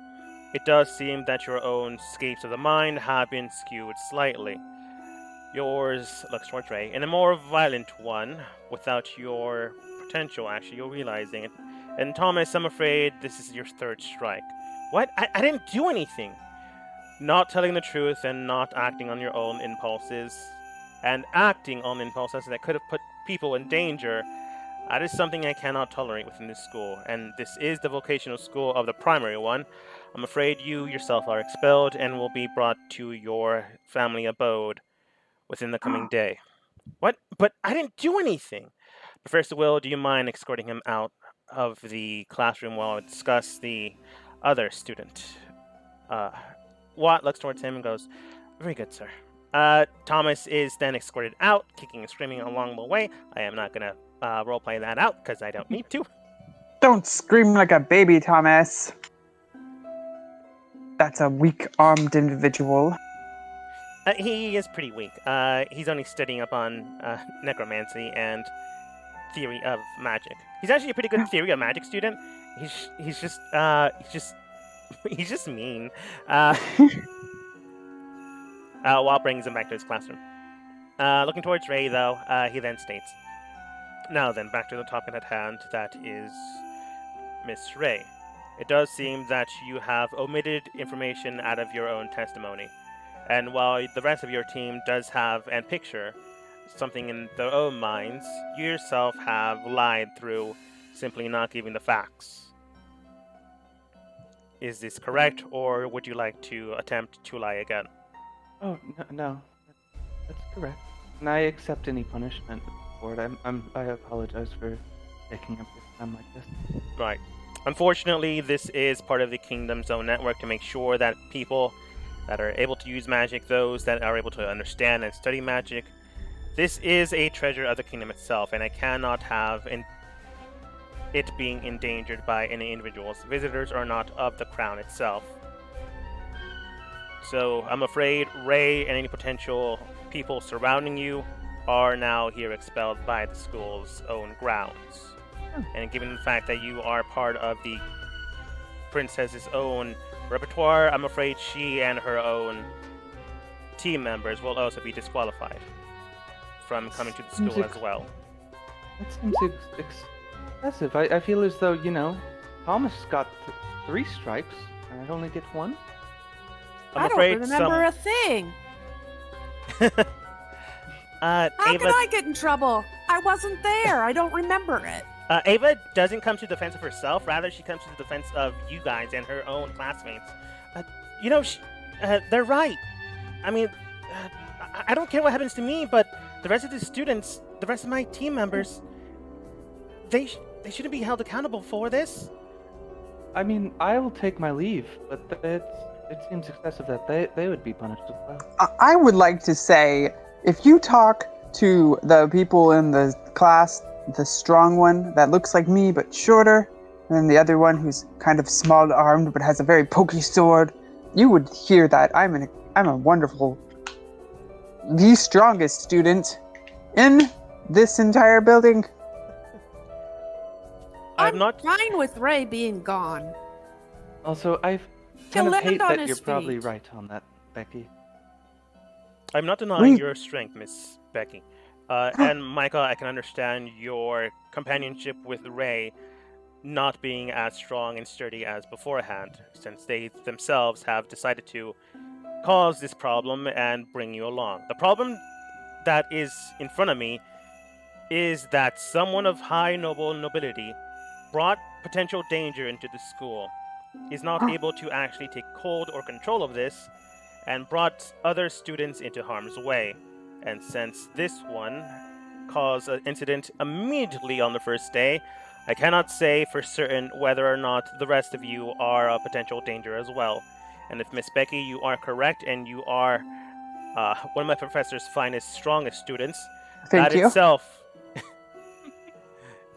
It does seem that your own escapes of the mind have been skewed slightly. Yours looks towards Ray, and a more violent one, without your potential, actually, you're realizing it. And Thomas, I'm afraid this is your third strike. What? I didn't do anything. Not telling the truth and not acting on your own impulses, and acting on impulses that could have put people in danger, that is something I cannot tolerate within this school, and this is the vocational school of the primary one. I'm afraid you yourself are expelled and will be brought to your family abode within the coming day. What? But I didn't do anything! Professor Will, do you mind escorting him out of the classroom while I discuss the other student? Watt looks towards him and goes, "Very good, sir." Thomas is then escorted out, kicking and screaming along the way. I am not going to roleplay that out because I don't need to. Don't scream like a baby, Thomas. That's a weak-armed individual. He is pretty weak. He's only studying up on necromancy and theory of magic. He's actually a pretty good theory of magic student. He's just mean. Walt brings him back to his classroom. Looking towards Ray, though, he then states, "Now then, back to the topic at hand, that is Miss Ray. It does seem that you have omitted information out of your own testimony. And while the rest of your team does have and picture something in their own minds, you yourself have lied through simply not giving the facts. Is this correct, or would you like to attempt to lie again?" Oh, no. That's correct. And I accept any punishment for it. I apologize for taking up your time like this. Right. Unfortunately, this is part of the Kingdom's own network to make sure that people that are able to use magic, those that are able to understand and study magic, this is a treasure of the Kingdom itself, and I cannot have it being endangered by any individuals. Visitors are not of the crown itself. So I'm afraid Ray and any potential people surrounding you are now here expelled by the school's own grounds. And given the fact that you are part of the princess's own repertoire, I'm afraid she and her own team members will also be disqualified from coming to the school as well. That seems excessive. I feel as though, Thomas got 3 strikes, and I'd only get 1. I don't remember a thing. How Ava, can I get in trouble? I wasn't there. I don't remember it. Ava doesn't come to the defense of herself. Rather, she comes to the defense of you guys and her own classmates. They're right. I mean, I don't care what happens to me, but the rest of the students, the rest of my team members, they shouldn't be held accountable for this. I mean, I will take my leave, but it seems excessive that they would be punished as well. I would like to say, if you talk to the people in the class, the strong one that looks like me but shorter, and then the other one who's kind of small-armed but has a very pokey sword, you would hear that I'm a wonderful, the strongest student in this entire building. I'm not fine with Ray being gone. Also, I kind of hate that you're probably right on that, Becky. I'm not denying your strength, Miss Becky. And Micah, I can understand your companionship with Ray not being as strong and sturdy as beforehand, since they themselves have decided to cause this problem and bring you along. The problem that is in front of me is that someone of high nobility brought potential danger into the school, is not able to actually take hold or control of this, and brought other students into harm's way. And since this one caused an incident immediately on the first day, I cannot say for certain whether or not the rest of you are a potential danger as well. And if Miss Becky, you are correct, and you are one of my professor's finest, strongest students, that itself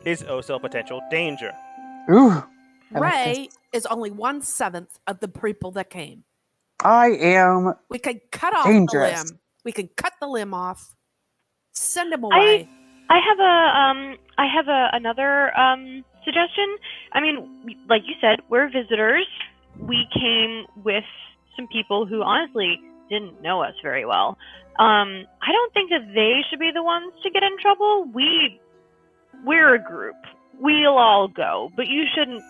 is also a potential danger. Ooh. Ray is only 1/7 of the people that came. I am We could cut off dangerous. the limb. We could cut the limb off. Send him away. I have another suggestion. I mean, like you said, we're visitors. We came with some people who honestly didn't know us very well. I don't think that they should be the ones to get in trouble. We're a group. we'll all go, but you shouldn't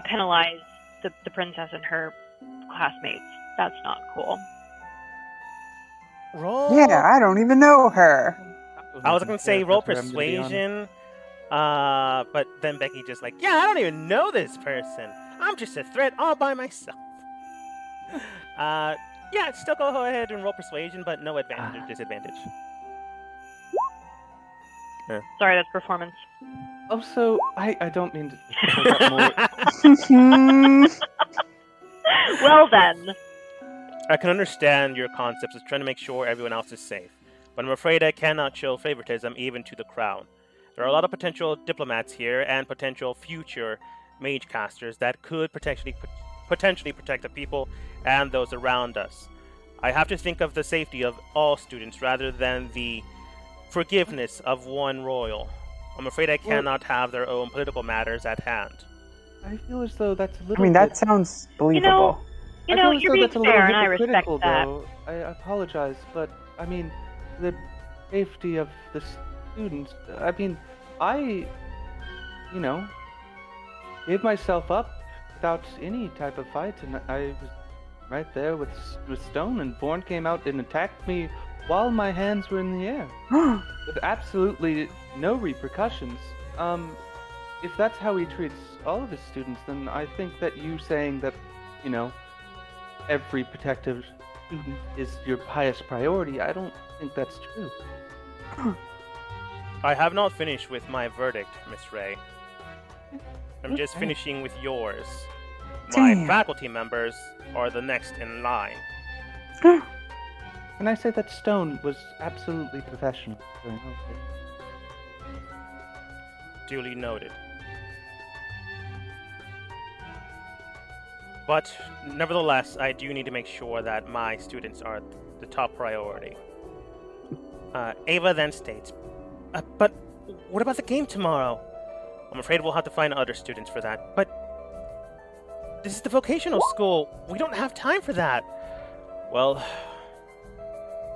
penalize the princess and her classmates. That's not cool. Roll. Yeah, I don't even know her. I was gonna say roll persuasion, but then Becky just like, yeah, I don't even know this person. I'm just a threat all by myself. Yeah, still go ahead and roll persuasion, but no advantage or disadvantage. Sorry, that's performance. Also, I don't mean to take up more. Well then. I can understand your concepts of trying to make sure everyone else is safe, but I'm afraid I cannot show favoritism even to the crown. There are a lot of potential diplomats here and potential future mage casters that could potentially protect the people and those around us. I have to think of the safety of all students rather than the forgiveness of one royal. I'm afraid I cannot have their own political matters at hand. I feel as though that's a little I mean, that sounds believable. You know, I feel as you're though being that's a little fair, and I respect hypocritical, that. though. I apologize, but I mean, the safety of the students. I mean, I, gave myself up without any type of fight, and I was right there with Stone, and Bourne came out and attacked me while my hands were in the air, with absolutely no repercussions. If that's how he treats all of his students, then I think that you saying that, every protective student is your highest priority, I don't think that's true. I have not finished with my verdict, Miss Ray. I'm just finishing with yours. My faculty members are the next in line. Can I say that Stone was absolutely professional? Duly noted. But nevertheless, I do need to make sure that my students are the top priority. Ava then states, but what about the game tomorrow? I'm afraid we'll have to find other students for that. But this is the vocational school. We don't have time for that. Well,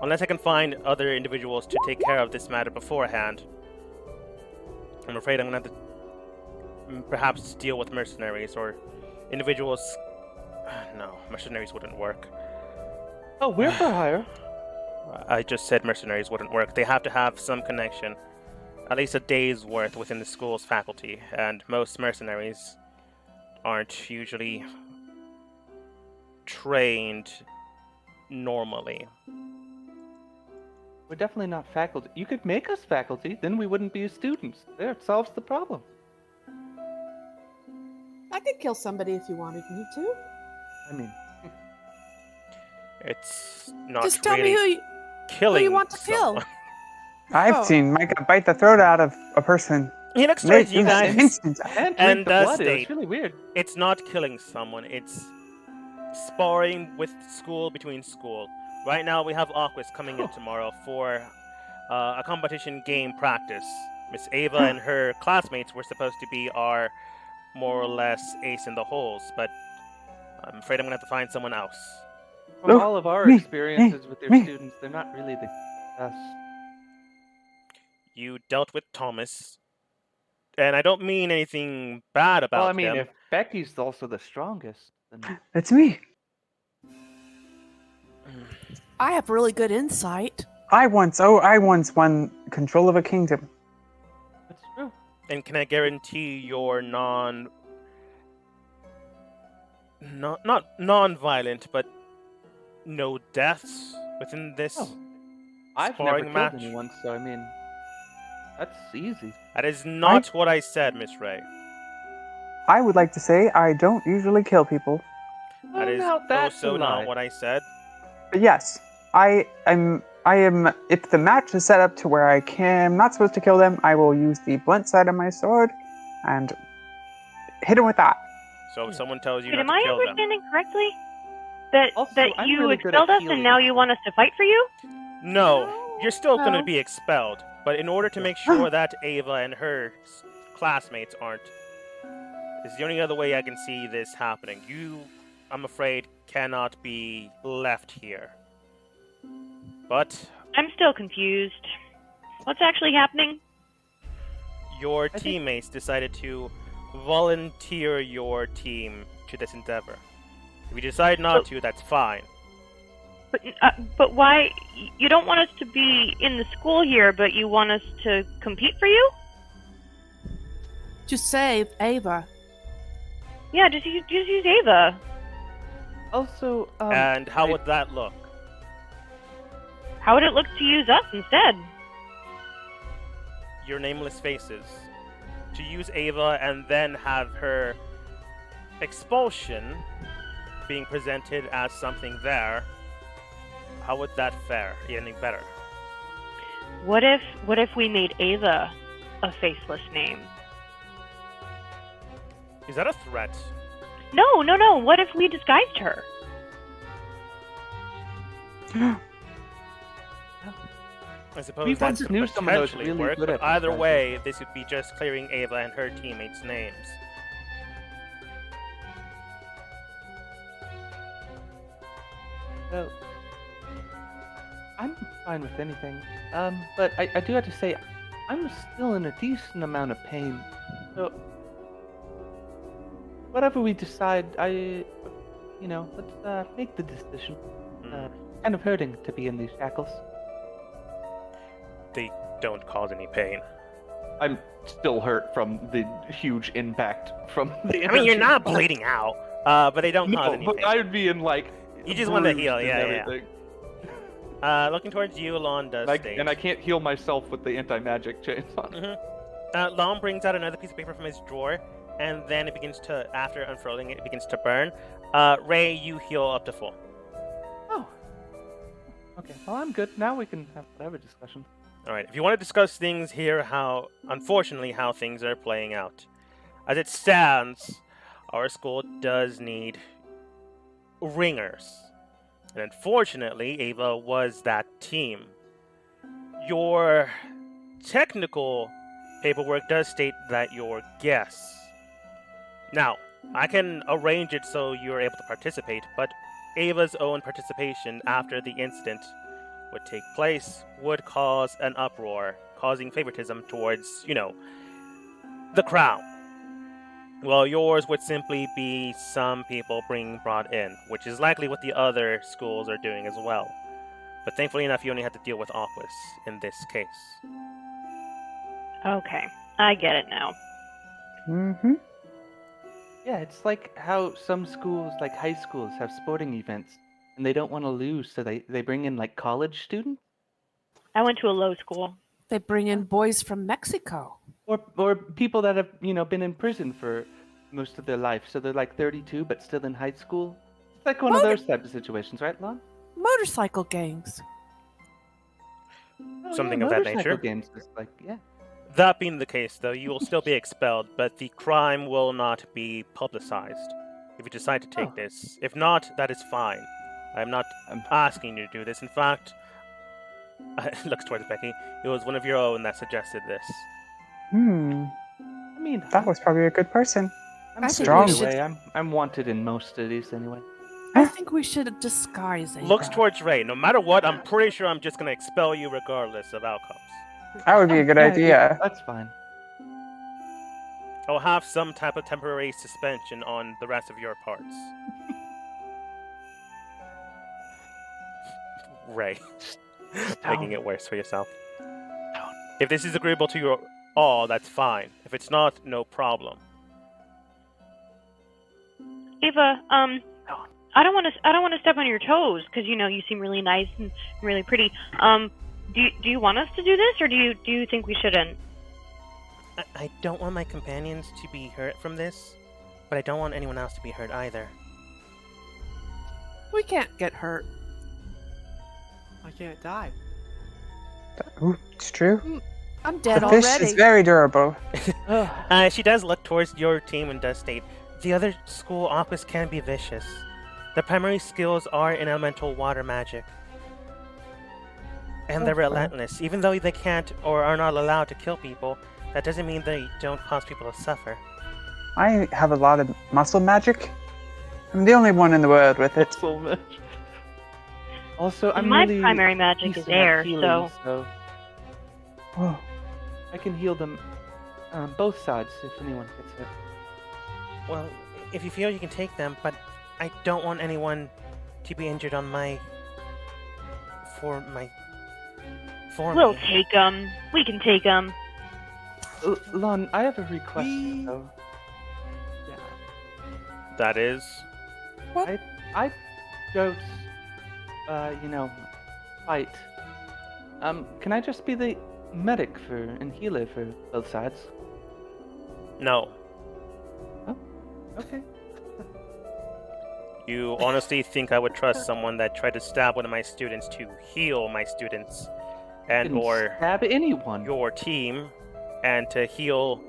unless I can find other individuals to take care of this matter beforehand, I'm afraid I'm going to have to perhaps deal with mercenaries or individuals. No, mercenaries wouldn't work. Oh, we're for hire. I just said mercenaries wouldn't work. They have to have some connection, at least a day's worth within the school's faculty, and most mercenaries aren't usually trained normally. We're definitely not faculty. You could make us faculty, then we wouldn't be students. There, it solves the problem. I could kill somebody if you wanted me to. I mean, It's not Just tell really me killing who you want to kill. someone. I've seen Micah bite the throat out of a person. He looks towards you in an guys, instant. I can't And drink the does blood. state- It's really weird. it's not killing someone, it's sparring with school between school. Right now we have Aquas coming in tomorrow for a competition game practice. Miss Ava and her classmates were supposed to be our more or less ace in the holes, but I'm afraid I'm going to have to find someone else. From Oh, all of our me, experiences with their me. students, they're not really the best. You dealt with Thomas, and I don't mean anything bad about Well, I mean, him. if Becky's also the strongest, then That's me. I have really good insight. I once won control of a kingdom. that's true. And can I guarantee you're not non-violent, but no deaths within this Oh, I've never sparring killed match? anyone, so I mean, that's easy. That is not what I said, Miss Ray. I would like to say I don't usually kill people. That is now that's also a lie. not what I said. But yes, I am. If the match is set up to where I am not supposed to kill them, I will use the blunt side of my sword and hit them with that. So if someone tells you Wait, not am to I kill them, understanding correctly? That Also, I'm you really good at expelled us healing and now you want us to fight for you? no, you're still going to No. be expelled. But in order to make sure that Ava and her classmates aren't, is the only other way I can see this happening. You, I'm afraid, cannot be left here. But I'm still confused. What's actually happening? your think- teammates decided to volunteer your team to this endeavor. If you decide not to, that's fine. But why? You don't want us to be in the school here, but you want us to compete for you? To save Ava. Yeah, just use Ava. Also, And how I- would that look? How would it look to use us instead? Your nameless faces. To use Ava and then have her expulsion being presented as something there. How would that fare any better? What if we made Ava a faceless name? Is that a threat? No. What if we disguised her? I suppose We that once could knew some of those potentially really work, good but at either disguising. way, this would be just clearing Ava and her teammates' names. So, I'm fine with anything. But I do have to say, I'm still in a decent amount of pain. So, whatever we decide, let's make the decision. Kind of hurting to be in these shackles. They don't cause any pain. I'm still hurt from the huge impact from the. I mean, you're energy not fight. bleeding out, but they don't cause No, any but pain. I would be in like. You just want to bruised heal, and yeah. everything. Looking towards you, Lon does state. And I can't heal myself with the anti-magic chains on. Lon brings out another piece of paper from his drawer, and then it begins to, after unfurling it, it begins to burn. Ray, you heal up to full. Oh. Okay. Well, I'm good. Now we can have whatever discussion. All right. If you want to discuss things here, how things are playing out. As it stands, our school does need ringers. And unfortunately, Ava was that team. Your technical paperwork does state that you're guests. Now, I can arrange it so you're able to participate, but Ava's own participation after the incident would take place would cause an uproar, causing favoritism towards, the crown. Well, yours would simply be some people being brought in, which is likely what the other schools are doing as well. But thankfully enough, you only have to deal with Aquas in this case. Okay, I get it now. Mm-hmm. Yeah, it's like how some schools, like high schools, have sporting events, and they don't want to lose, so they bring in like college students I went to a low school. They bring in boys from Mexico. or people that have been in prison for most of their life, so they're like 32 but still in high school. It's like one of those type of situations, right, Lon? Motorcycle gangs. Oh, Something yeah, of that motorcycle nature. Games is like, yeah. That being the case, though, you will still be expelled, but the crime will not be publicized if you decide to take Oh. this. If not, that is fine. I'm not asking you to do this. In fact, looks towards Becky. It was one of your own that suggested this. I mean, That was probably a good person. I'm I good think Strong. we should- anyway. I'm wanted in most of these anyway. I think we should disguise Ava. Looks towards Ray. No matter what, I'm pretty sure I'm just going to expel you regardless of outcomes. That would be a good Yeah, idea. That's fine. I'll have some type of temporary suspension on the rest of your parts. Ray. Making it worse for yourself. If this is agreeable to you all, that's fine. If it's not, no problem. Ava, I don't want to step on your toes because you seem really nice and really pretty. Do you want us to do this, or do you think we shouldn't? I don't want my companions to be hurt from this, but I don't want anyone else to be hurt either. We can't get hurt. I can't die. Ooh, it's true. I'm dead The fish already. is very durable. She does look towards your team and does state, the other school office can be vicious. The primary skills are in elemental water magic. And they're Okay. relentless. Even though they can't or are not allowed to kill people, that doesn't mean they don't cause people to suffer. I have a lot of muscle magic. I'm the only one in the world with it. So much. Also, I'm My really primary magic is decent at air, healing, so Oh, I can heal them Both sides, if anyone gets hit. Well, if you feel you can take them, but I don't want anyone to be injured on for We'll me. take them. We can take them. Lon, I have a request, though. Yeah. That is. I don't, fight. Can I just be the medic and healer for both sides? No. Okay. You honestly think I would trust someone that tried to stab one of my students to heal my students and Didn't or stab anyone. your team and to heal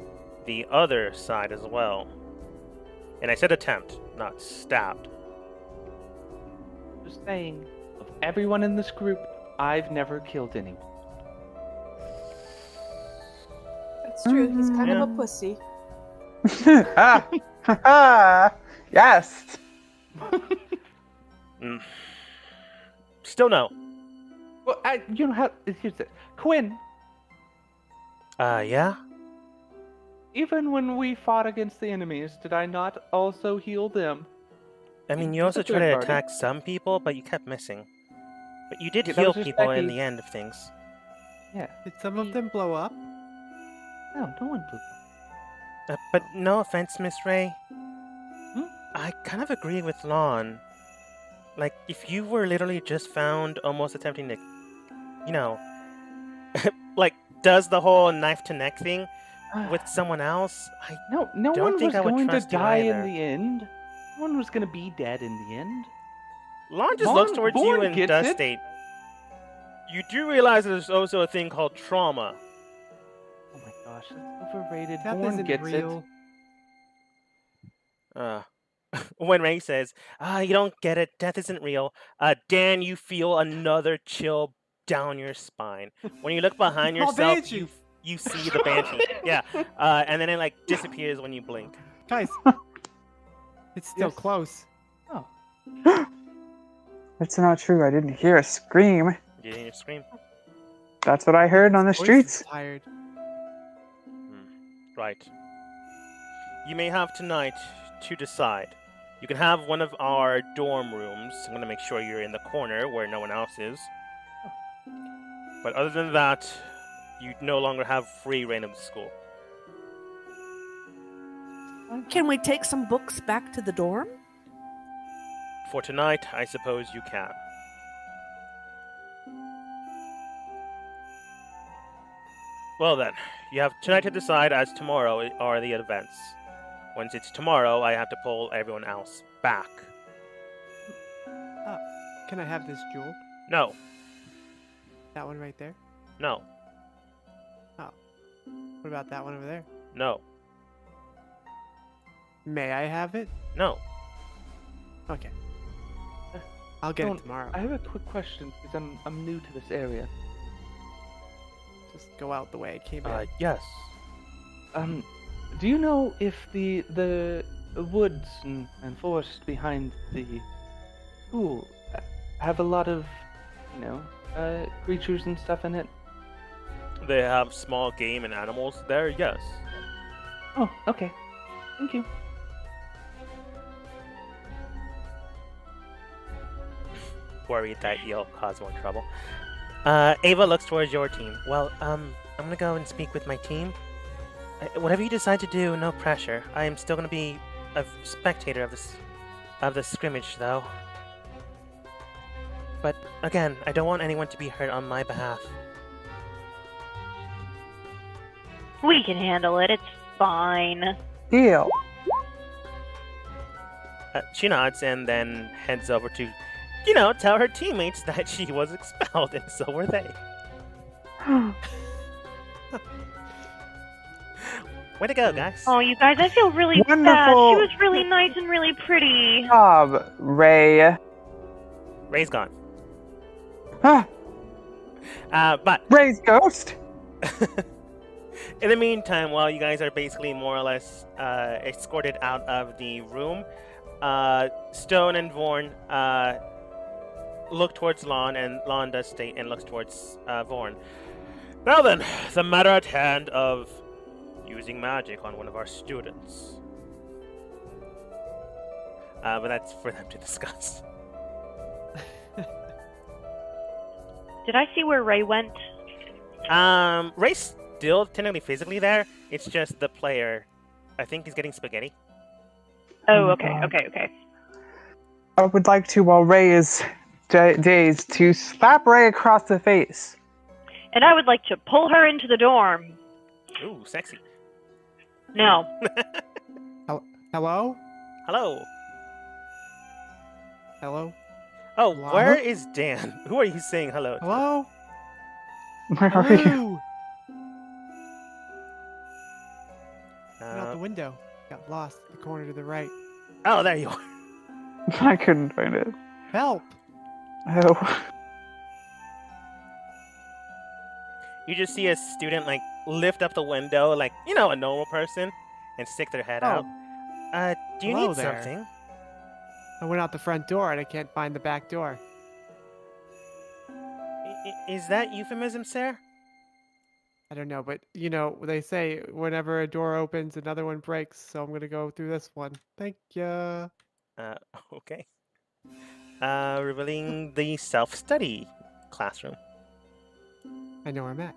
the other side as well? And I said attempt, not stabbed. Just saying, of everyone in this group, I've never killed anyone. That's true. He's kind Yeah. of a pussy. Yes. Still no. Well, you know how? Here's it, Quinn. Yeah? Even when we fought against the enemies, did I not also heal them? I mean, you Just also a tried third to party. attack some people, but you kept missing. But you did Yeah, that heal was just people in Becky. the end of things. Yeah. Did some of them blow up? No one blew. But no offense, Miss Ray. Hmm? I kind of agree with Lon. Like, if you were literally just found almost attempting to, like, does the whole knife to neck thing with someone else, No don't one think was I would going to trust you die in either. the end. No one was going to be dead in the end. Lon just looks towards you Vaughn and gets does it. state, you do realize there's also a thing called trauma. Oh my gosh, that's overrated. Death Born isn't gets real. When Ray says, you don't get it, death isn't real, Dan, you feel another chill down your spine. When you look behind It's called yourself, Banshee. you see the Banshee. Yeah. And then it, like, disappears when you blink. Guys, it's still Yes. close. Oh, That's not true. I didn't hear a scream. You didn't scream. That's what I heard on the Voice is streets. tired. Right. You may have tonight to decide. You can have one of our dorm rooms. I'm going to make sure you're in the corner where no one else is. But other than that, you no longer have free reign of the school. Can we take some books back to the dorm? For tonight, I suppose you can. Well then, you have tonight to decide, as tomorrow are the events. Once it's tomorrow, I have to pull everyone else back. Can I have this jewel? No, That one right there? no, What about that one over there? no, May I have it? no. Okay. I'll get Don't- it tomorrow. I have a quick question because I'm new to this area. Just go out the way I came in. Yes. Do you know if the woods and forest behind the school have a lot of, creatures and stuff in it? They have small game and animals there, yes. Oh, okay. Thank you. Worried that you'll cause more trouble. Ava looks towards your team. Well, I'm gonna go and speak with my team. Whatever you decide to do, no pressure. I am still gonna be a spectator of the scrimmage, though. But again, I don't want anyone to be hurt on my behalf. We can handle it. It's fine. Deal. She nods and then heads over to, tell her teammates that she was expelled, and so were they. Way to go, guys. Oh, you guys, I feel really bad. Wonderful. She was really nice and really pretty. Job, Ray. Ray's gone. Ah, But Ray's ghost. in the meantime, while you guys are basically more or less escorted out of the room, Stone and Vorn look towards Lon, and Lon does state and looks towards Vorn. Now then, the matter at hand of using magic on one of our students. But that's for them to discuss. Did I see where Ray went? Ray's still technically physically there. It's just the player. I think he's getting spaghetti. Oh, okay. I would like to, while Ray is dazed, to slap Ray across the face. And I would like to pull her into the dorm. Ooh, sexy. No. Hello? Hello. Hello? Oh, Hello? where is Dan? Who are you saying hello to? Hello? Where are you? Hello? Went out the window. Got lost in the corner to the right. Oh, there you are. I couldn't find it. Help! Oh. You just see a student like lift up the window, like a normal person, and stick their head out. Do you Hello need there. something? I went out the front door and I can't find the back door. Is that euphemism, sir? I don't know, but they say whenever a door opens, another one breaks. So I'm gonna go through this one. Thank ya. Okay. Revealing the self-study classroom. I know where I'm at.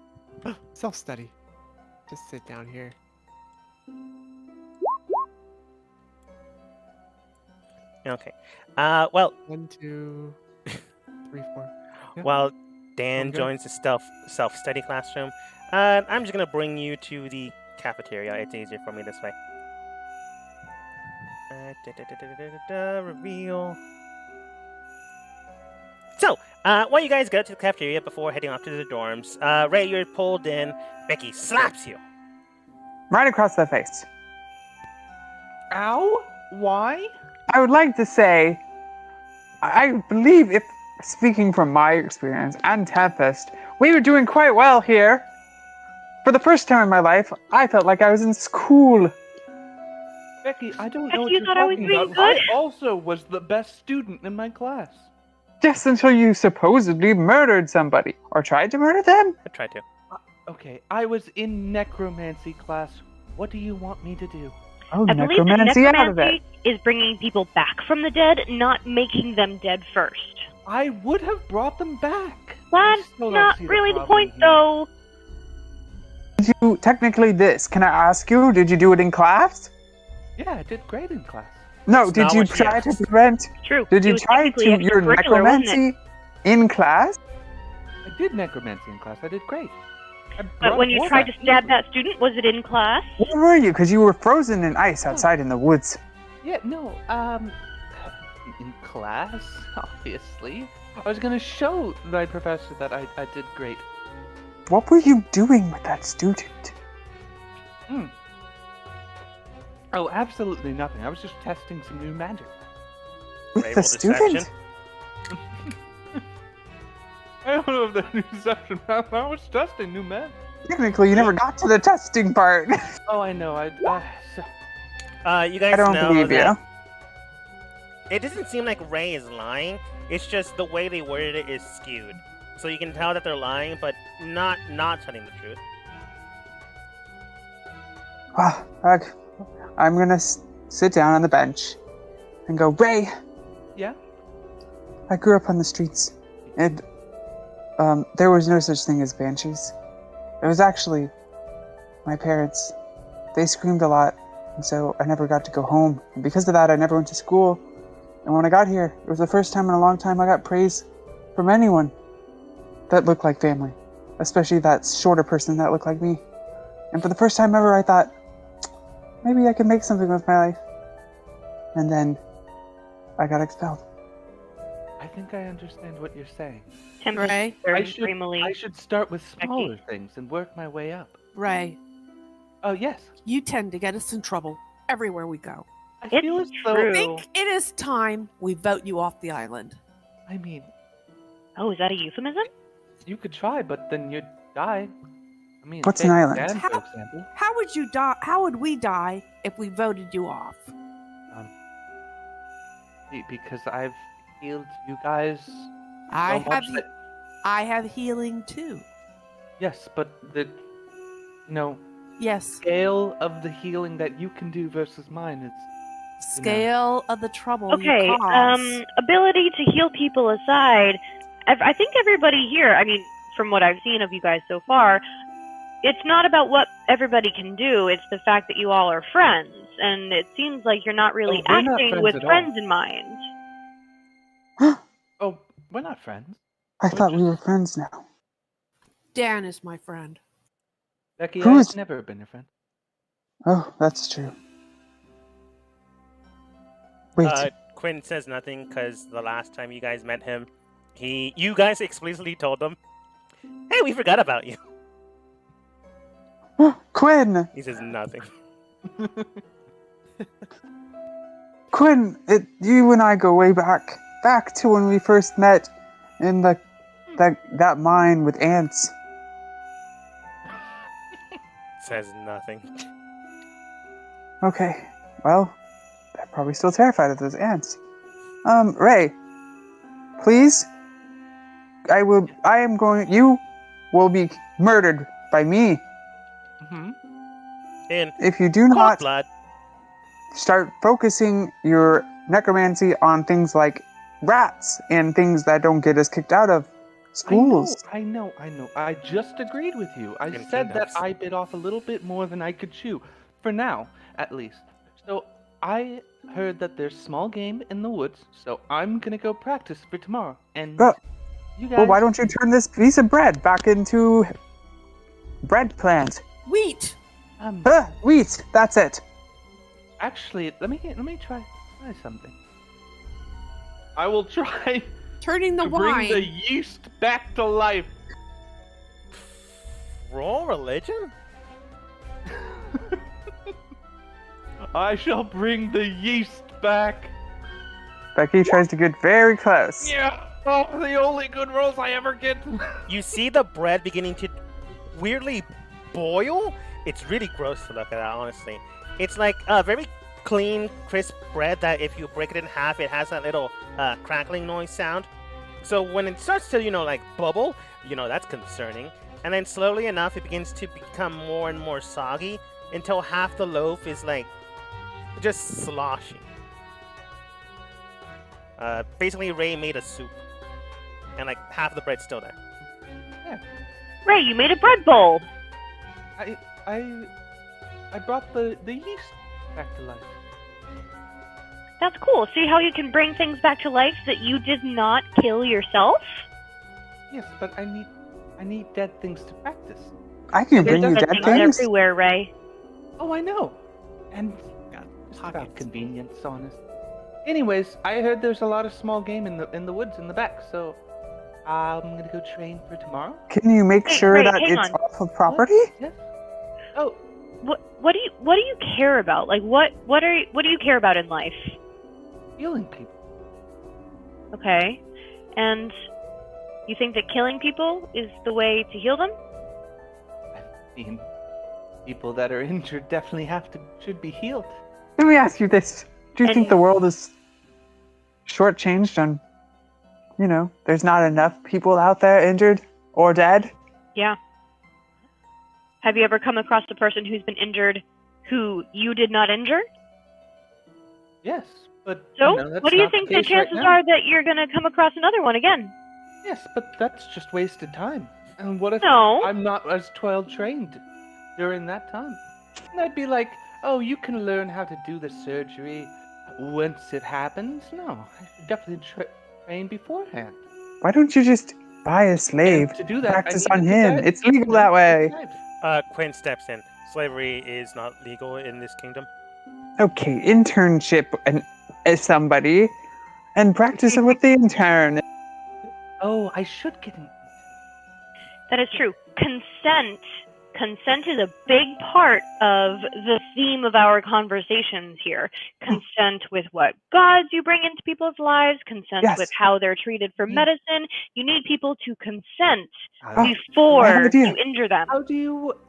Self-study. Just sit down here. Okay. Well, 1, 2, 3, 4. Yeah. while Dan I'm good. joins the self-study classroom, I'm just gonna bring you to the cafeteria. It's easier for me this way. Reveal. So, while you guys go to the cafeteria before heading off to the dorms, Ray, you're pulled in. Becky slaps you. Right across the face. Ow? Why? I would like to say, I believe, if speaking from my experience and Tempest, we were doing quite well here. For the first time in my life, I felt like I was in school. Becky, I don't Becky, know what you you're thought I was talking being about. I good? also was the best student in my class. Just until you supposedly murdered somebody. Or tried to murder them? I tried to. Okay, I was in necromancy class. What do you want me to do? Oh, I believe that necromancy out of it. necromancy is bringing people back from the dead, not making them dead first. I would have brought them back. That's I still don't not see really the problem point, here. though. Did you, technically this, can I ask you, did you do it in class? Yeah, I did great in class. No, That's did not you what she try to asked. prevent, True. did It you was try technically to your extracurricular, wasn't it? necromancy in class? I did necromancy in class. I did great. I But brought when you more tried to back stab easily. that student, was it in class? Where were you? Because you were frozen in ice outside in the woods. Yeah, no, in class, obviously. I was gonna show my professor that I did great. What were you doing with that student? Oh, absolutely nothing. I was just testing some new magic. With Ray, the roll deception. student? I don't know if that new deception. I was testing new magic. Technically, you never got to the testing part. Oh, I know. You guys I don't know believe that you. it doesn't seem like Ray is lying. It's just the way they worded it is skewed. So you can tell that they're lying, but not telling the truth. Ah, ugh. I'm gonna sit down on the bench and go, Ray, Yeah. I grew up on the streets, and there was no such thing as banshees. It was actually my parents. They screamed a lot, and so I never got to go home. And because of that, I never went to school. And when I got here, it was the first time in a long time I got praise from anyone that looked like family, especially that shorter person that looked like me. And for the first time ever, I thought, maybe I can make something with my life. And then I got expelled. I think I understand what you're saying. Tempest Ray? very I dreamily. should start with smaller things and work my way up. Ray, Oh, yes. you tend to get us in trouble everywhere we go. I It's feel as though. true. I think it is time we vote you off the island. I mean, Oh, is that a euphemism? you could try, but then you'd die. I mean, What's take an island? Dan, for How- example. How would you die? How would we die if we voted you off? Because I've healed you guys. I so much have, that- I have healing too. Yes, but Yes. scale of the healing that you can do versus mine is. Scale of the trouble Okay, you cause. ability to heal people aside, I think everybody here, I mean, from what I've seen of you guys so far, it's not about what everybody can do, it's the fact that you all are friends, and it seems like you're not really we're not acting friends with at all. friends in mind. Oh, we're not friends. I thought we were just- friends now. Dan is my friend. Becky, Who's- I've never been your friend. Oh, that's true. Wait, Quinn says nothing because the last time you guys met him, you guys explicitly told him, "Hey, we forgot about you." Quinn! He says nothing. Quinn, you and I go way back to when we first met in that mine with ants. Says nothing. Okay, well, they're probably still terrified of those ants. Ray, please. You will be murdered by me Mm-hmm. In if you do cold not blood. start focusing your necromancy on things like rats and things that don't get us kicked out of schools. I know. I just agreed with you. I In said that kingdoms. I bit off a little bit more than I could chew. For now, at least. So, I heard that there's small game in the woods, so I'm gonna go practice for tomorrow. And Well, you guys... Well, why don't you turn this piece of bread back into bread plant? Wheat. Wheat, that's it. Actually, let me try something. I will try Turning the to bring wine. the yeast back to life. Roll religion? I shall bring the yeast back. Becky tries to get very close. Yeah. Oh, the only good rolls I ever get. You see the bread beginning to weirdly boil? It's really gross to look at, honestly. It's like a very clean, crisp bread that if you break it in half, it has that little crackling noise sound. So when it starts to, like bubble, that's concerning. And then slowly enough, it begins to become more and more soggy until half the loaf is like just sloshy. Basically, Ray made a soup, and like half the bread's still there. Ray, you made a bread bowl. I brought the yeast back to life. That's cool. See how you can bring things back to life that you did not kill yourself? Yes, but I need dead things to practice. I can There's bring you dead dead things things. everywhere, Ray. Oh, I know. And just about convenience, honest. Anyways, I heard there's a lot of small game in the woods in the back, so I'm gonna go train for tomorrow. Can you make Hey, sure Ray, that hang it's on. off of property? Yes. Oh, What do you care about? Like what do you care about in life? healing people. Okay. And you think that killing people is the way to heal them? I mean, people that are injured definitely should be healed. Let me ask you this. Do you And- think the world is shortchanged on, there's not enough people out there injured or dead? Yeah. Have you ever come across a person who's been injured who you did not injure? Yes, but So, that's what do you not think the case right chances now. are that you're going to come across another one again? Yes, but that's just wasted time. And what if No. I'm not as well trained during that time? And I'd be like, oh, you can learn how to do the surgery once it happens. No, I should definitely train beforehand. Why don't you just buy a slave? And to do that, I Practice need on to him. decide- It's legal No, that way. Quinn steps in. Slavery is not legal in this kingdom. Okay, internship as somebody and practice it with the intern. Oh, I should get in. That is true. Consent is a big part of the theme of our conversations here. Consent with what gods you bring into people's lives, consent Yes. with how they're treated for medicine. You need people to consent I have before an idea. you injure them.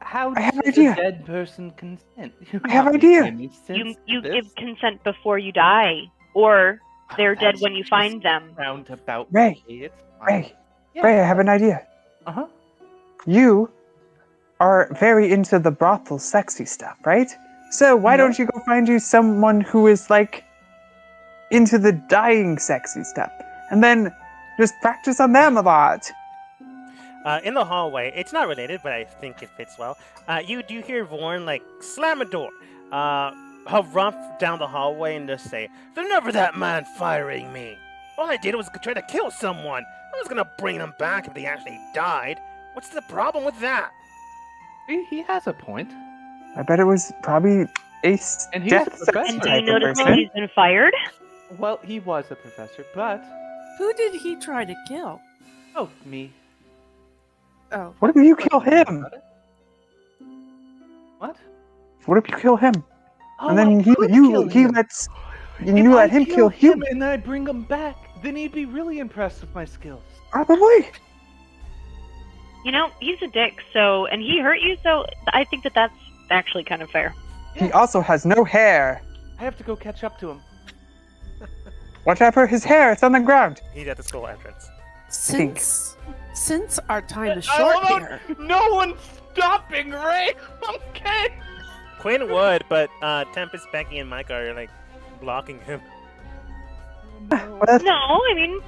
How I have an does idea. a dead person consent? You're I have not an idea. making any sense You to give this. consent before you die, or they're dead That's when you just find them. Roundabout Ray, way, it's fine. Ray, Yeah. Ray, I have an idea. Uh-huh. You are very into the brothel sexy stuff, right? So why No. don't you go find you someone who is like into the dying sexy stuff, and then just practice on them a lot. In the hallway, it's not related, but I think it fits well. You do hear Vorn like slam a door, run down the hallway and just say, "There's never that man firing me. All I did was try to kill someone. I was gonna bring them back if they actually died. What's the problem with that?" He has a point. I bet it was probably a And he's death a professor. And sentence do type you of notice when person. he's been fired? Well, he was a professor, but Who did he try to kill? oh, me. Oh, What if you kill him? What? What if you kill him? Oh, And then I could kill him. lets If you I let him kill you. him and I bring him back, then he'd be really impressed with my skills. Probably. You know, he's a dick, so, and he hurt you, so I think that that's actually kind of fair. He also has no hair. I have to go catch up to him. Watch out for his hair. It's on the ground. He's at the school entrance. since our time is I short love here, No one's stopping Ray. Okay. Quinn would, but Tempest, Becky, and Micah are like blocking him. Well, No, I mean,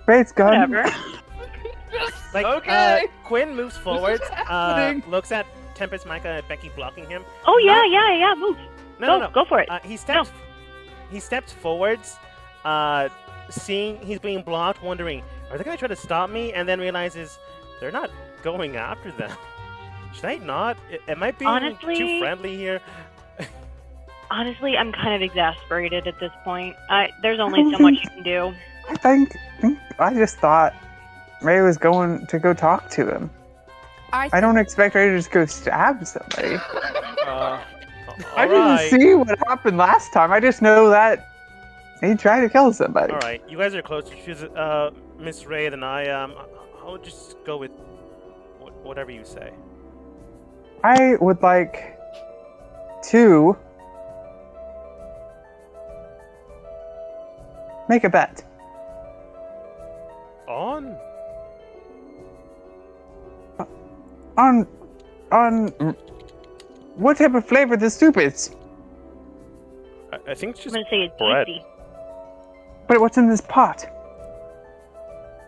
Ray's gone. whatever. Like, Okay. Quinn moves forward, happening. looks at Tempest, Micah, and Becky blocking him. Oh, yeah, move. No, Go for it. He steps forwards, seeing he's being blocked, wondering, are they gonna try to stop me? And then realizes they're not going after them. Should I not? Am I being Honestly- too friendly here? Honestly, I'm kind of exasperated at this point. There's only so much you can do. I just thought Ray was going to go talk to him. I don't expect Ray to just go stab somebody. I Alright. didn't see what happened last time. I just know that he tried to kill somebody. All right, you guys are closer to Miss Ray than I am. I'll just go with whatever you say. I would like to make a bet. On? On what type of flavor the soup is. I think it's I'm just going to say it's bread. easy. But what's in this pot?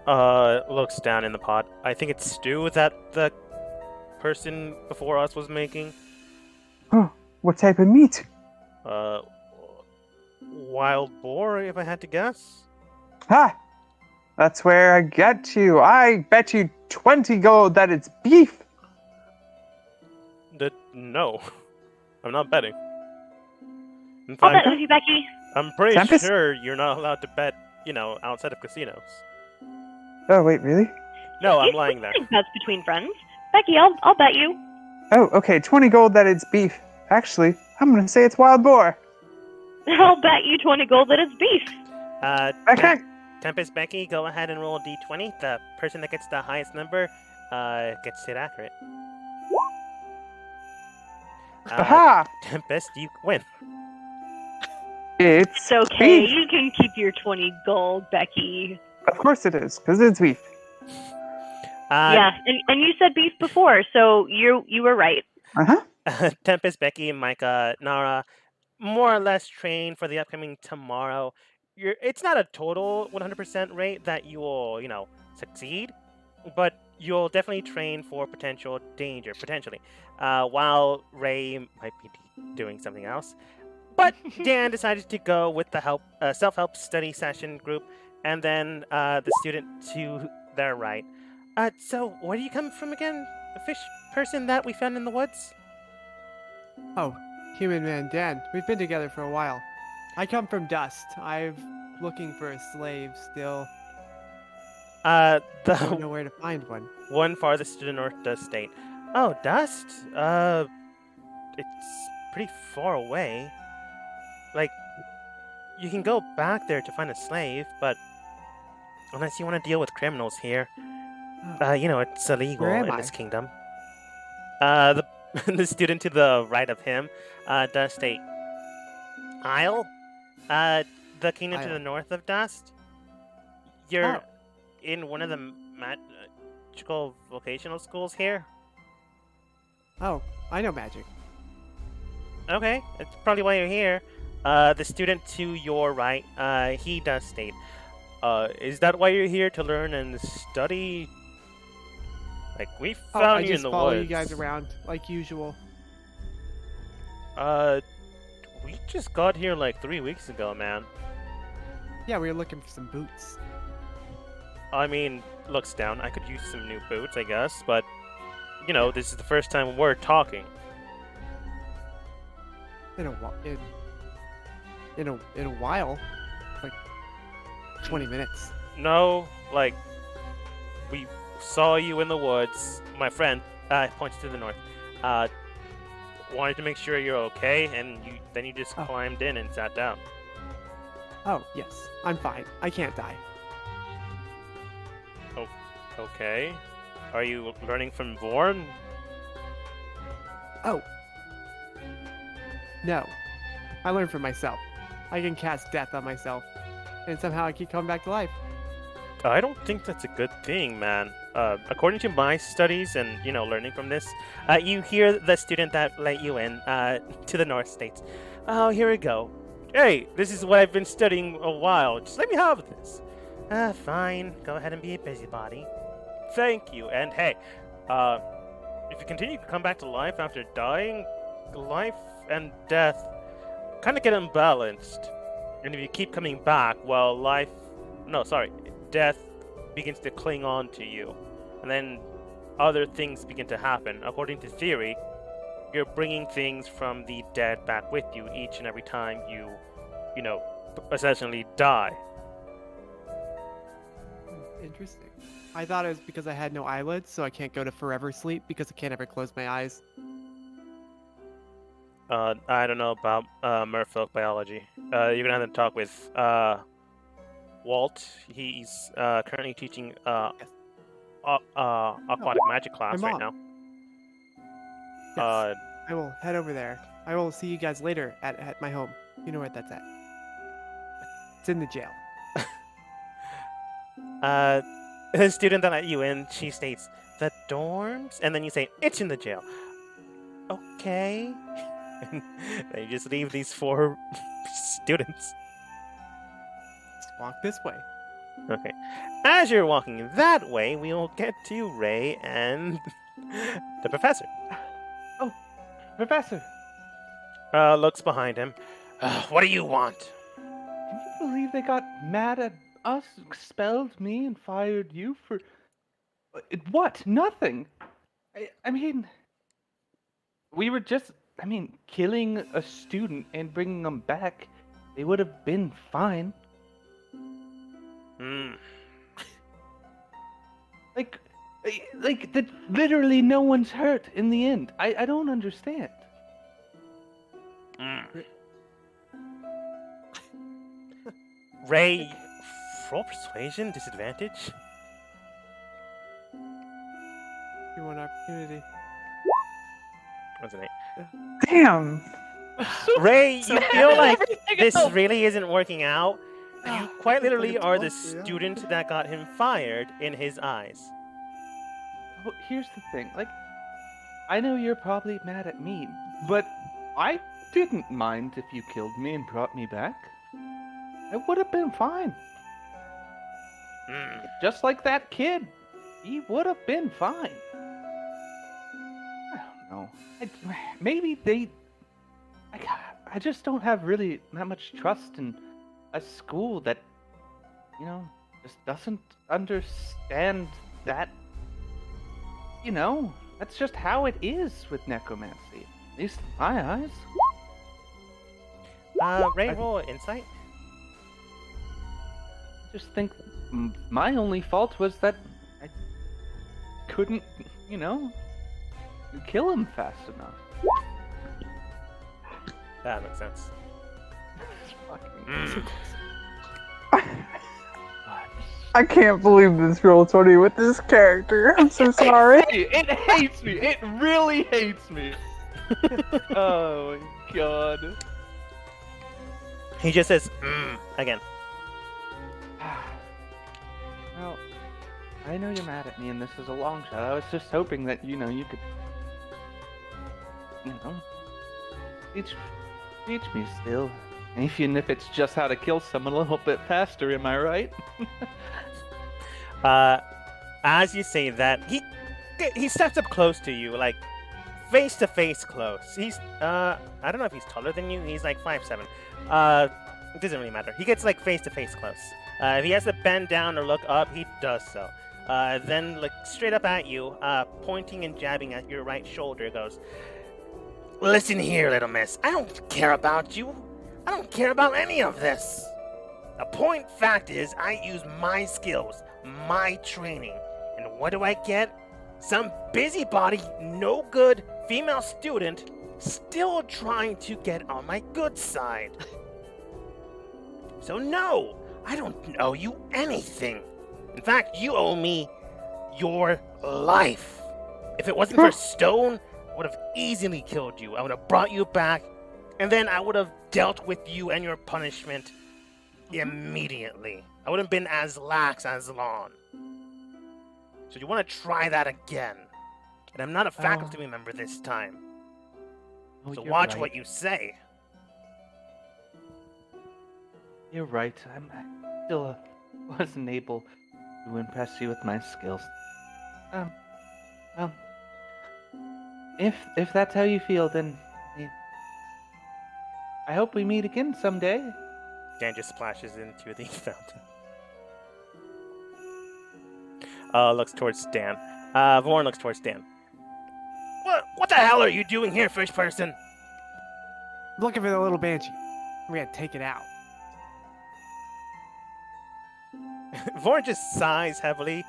Looks down in the pot. I think it's stew that the person before us was making. Oh, what type of meat? Wild boar, if I had to guess. Ha! That's where I get you. I bet you 20 gold that it's beef. No, I'm not betting. In I'll bet fact, with you, Becky. I'm pretty Tempest? sure you're not allowed to bet, outside of casinos. Oh, wait, really? No, I'm These lying there. things bets between friends. Becky, I'll bet you. Oh, okay, 20 gold that it's beef. Actually, I'm gonna say it's wild boar. I'll bet you 20 gold that it's beef. Okay. Tempest, Becky, go ahead and roll a d20. The person that gets the highest number gets it accurate. Aha! Tempest, you win. It's It's okay. beef. You can keep your 20 gold, Becky. Of course it is, because it's beef. Yeah, and you said beef before, so you were right. Uh-huh. Tempest, Becky, Micah, Nara, more or less trained for the upcoming tomorrow. It's not a total 100% rate that you will, succeed, but you'll definitely train for potential danger, potentially, while Ray might be doing something else. But Dan decided to go with the self-help study session group, and then the student to their right. So where do you come from again? The fish person that we found in the woods? Oh, Human Man Dan. We've been together for a while. I come from Dust. I'm looking for a slave still. I don't The know where to find one. one farthest to the north does state. Oh, Dust? It's pretty far away. Like, you can go back there to find a slave, but unless you want to deal with criminals here, it's illegal Where am in I? this kingdom. The student to the right of him does state Isle. The kingdom to Isle. the north of Dust. You're Oh. in one of the magical vocational schools here. Oh, I know magic. Okay, that's probably why you're here. The student to your right, he does state, is that why you're here, to learn and study? Like, we Oh, found I you in just the follow woods. you guys around like usual. We just got here like 3 weeks ago, man. Yeah, we were looking for some boots. I mean, looks down. I could use some new boots, I guess, but you know, this is the first time we're talking. In a while, like 20 minutes. No, like, we saw you in the woods. My friend, points to the north, wanted to make sure you're okay, and then you just climbed in and sat down. Oh yes, I'm fine. I can't die. Oh, okay. Are you learning from Vorn? Oh. No. I learned from myself. I can cast death on myself, and somehow I keep coming back to life. I don't think that's a good thing, man. According to my studies and, you know, learning from this, you hear the student that let you in, to the north states, "Oh, here we go. Hey, this is what I've been studying a while. Just let me have this." Fine. Go ahead and be a busybody. Thank you. And hey, if you continue to come back to life after dying, life and death kind of get unbalanced. And if you keep coming back, well, death begins to cling on to you. And then other things begin to happen. According to theory, you're bringing things from the dead back with you each and every time you essentially die. Interesting. I thought it was because I had no eyelids, so I can't go to forever sleep because I can't ever close my eyes. I don't know about merfolk biology. You're gonna have to talk with Walt. He's currently teaching aquatic magic class my right now. mom. Yes. I will head over there. I will see you guys later at my home. You know where that's at. It's in the jail. The student that let you in, she states, "The dorms?" And then you say, "It's in the jail." Okay. And then you just leave these 4 students. Let's walk this way. Okay. As you're walking that way, we will get to Ray and the professor. Oh, Professor. Looks behind him. What do you want? Can you believe they got mad at us, expelled me, and fired you for... What? Nothing. I mean... We were just... killing a student and bringing them back. They would have been fine. Like that literally no one's hurt in the end. I don't understand. Ray, roll persuasion, disadvantage. You want an opportunity. What's an 8? Damn. Ray, you feel like this really isn't working out. You quite literally are the student that got him fired in his eyes. Well, here's the thing. I know you're probably mad at me, but I didn't mind if you killed me and brought me back. I would have been fine. Just like that kid. He would have been fine. I don't know. Maybe they... I just don't have really that much trust in a school that, just doesn't understand that. That's just how it is with necromancy. At least in my eyes. Ray, roll insight. I just think my only fault was that I couldn't, kill him fast enough. That makes sense. I can't believe this Roll20 with this character. I'm so sorry. It hates me. It really hates me. Oh my god. He just says, again. Well, I know you're mad at me and this is a long shot. I was just hoping that, you could teach me still. Even if it's just how to kill someone a little bit faster, am I right? As you say that, he steps up close to you, like face to face close. He's I don't know if he's taller than you. He's like 5'7". It doesn't really matter. He gets like face to face close. If he has to bend down or look up, he does so. Then look straight up at you, pointing and jabbing at your right shoulder, goes, "Listen here, little miss. I don't care about you. I don't care about any of this. The point fact is, I use my skills, my training, and what do I get? Some busybody, no good female student still trying to get on my good side. So no, I don't owe you anything. In fact, you owe me your life. If it wasn't for Stone, I would have easily killed you. I would have brought you back, and then I would have dealt with you and your punishment immediately. I wouldn't have been as lax as Lon. So you want to try that again. And I'm not a faculty member this time. So watch right. what you say. You're right. I still wasn't able to impress you with my skills. Well, if that's how you feel, then I hope we meet again someday. Dan just splashes into the fountain. Looks towards Dan. Vorn looks towards Dan. What the hell are you doing here, fish person? Looking for the little banshee. We gotta take it out. Vorn just sighs heavily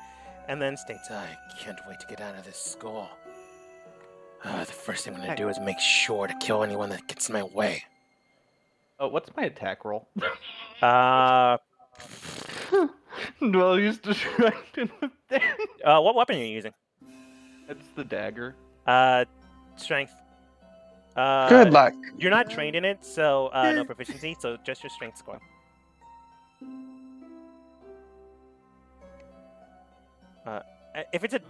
and then states, I can't wait to get out of this school. The first thing I'm going to do is make sure to kill anyone that gets in my way. Oh, what's my attack roll? Well, he's distracted with that. What weapon are you using? It's the dagger. Strength. Good luck. You're not trained in it, so no proficiency, so just your strength score. If it's a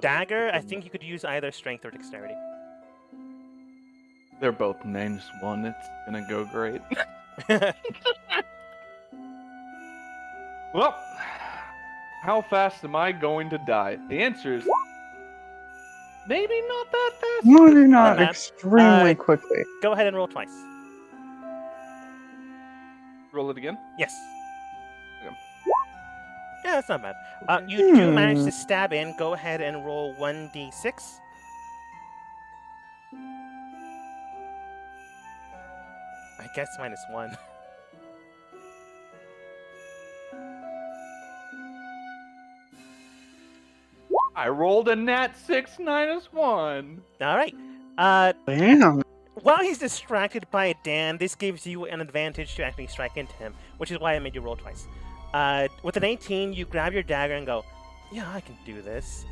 dagger, I think you could use either strength or dexterity. They're both -1. It's gonna go great. Well, how fast am I going to die? The answer is maybe not that fast. Maybe not extremely quickly. Go ahead and roll twice. Roll it again? Yes. Okay. Yeah, that's not bad. You do manage to stab in. Go ahead and roll 1d6. I guess -1. I rolled a nat 6 -1. All right. Damn. While he's distracted by Dan, this gives you an advantage to actually strike into him, which is why I made you roll twice. With an 18, you grab your dagger and go, yeah, I can do this.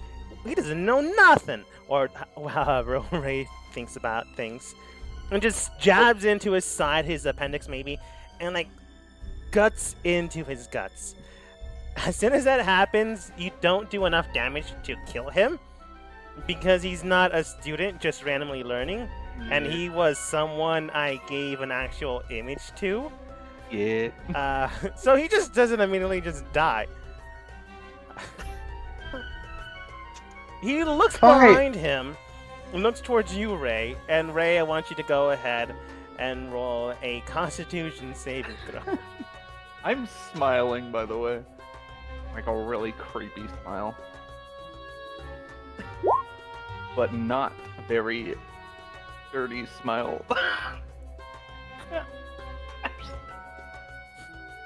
He doesn't know nothing. Or however Ray thinks about things. And just jabs into his side, his appendix maybe, and like guts into his guts. As soon as that happens, you don't do enough damage to kill him, because he's not a student just randomly learning, and he was someone I gave an actual image to. Yeah. So he just doesn't immediately just die. He looks behind him and looks towards you, Ray. And Ray, I want you to go ahead and roll a Constitution saving throw. I'm smiling, by the way. Like a really creepy smile. But not a very dirty smile.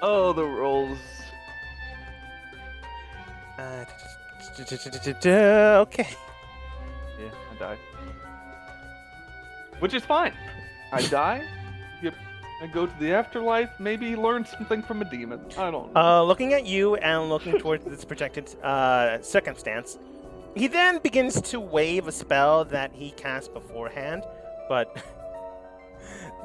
Oh, the rolls. Okay. Yeah, I die. Which is fine. I die. I go to the afterlife. Maybe learn something from a demon. I don't know. Looking at you and looking towards this projected circumstance, he then begins to wave a spell that he cast beforehand, but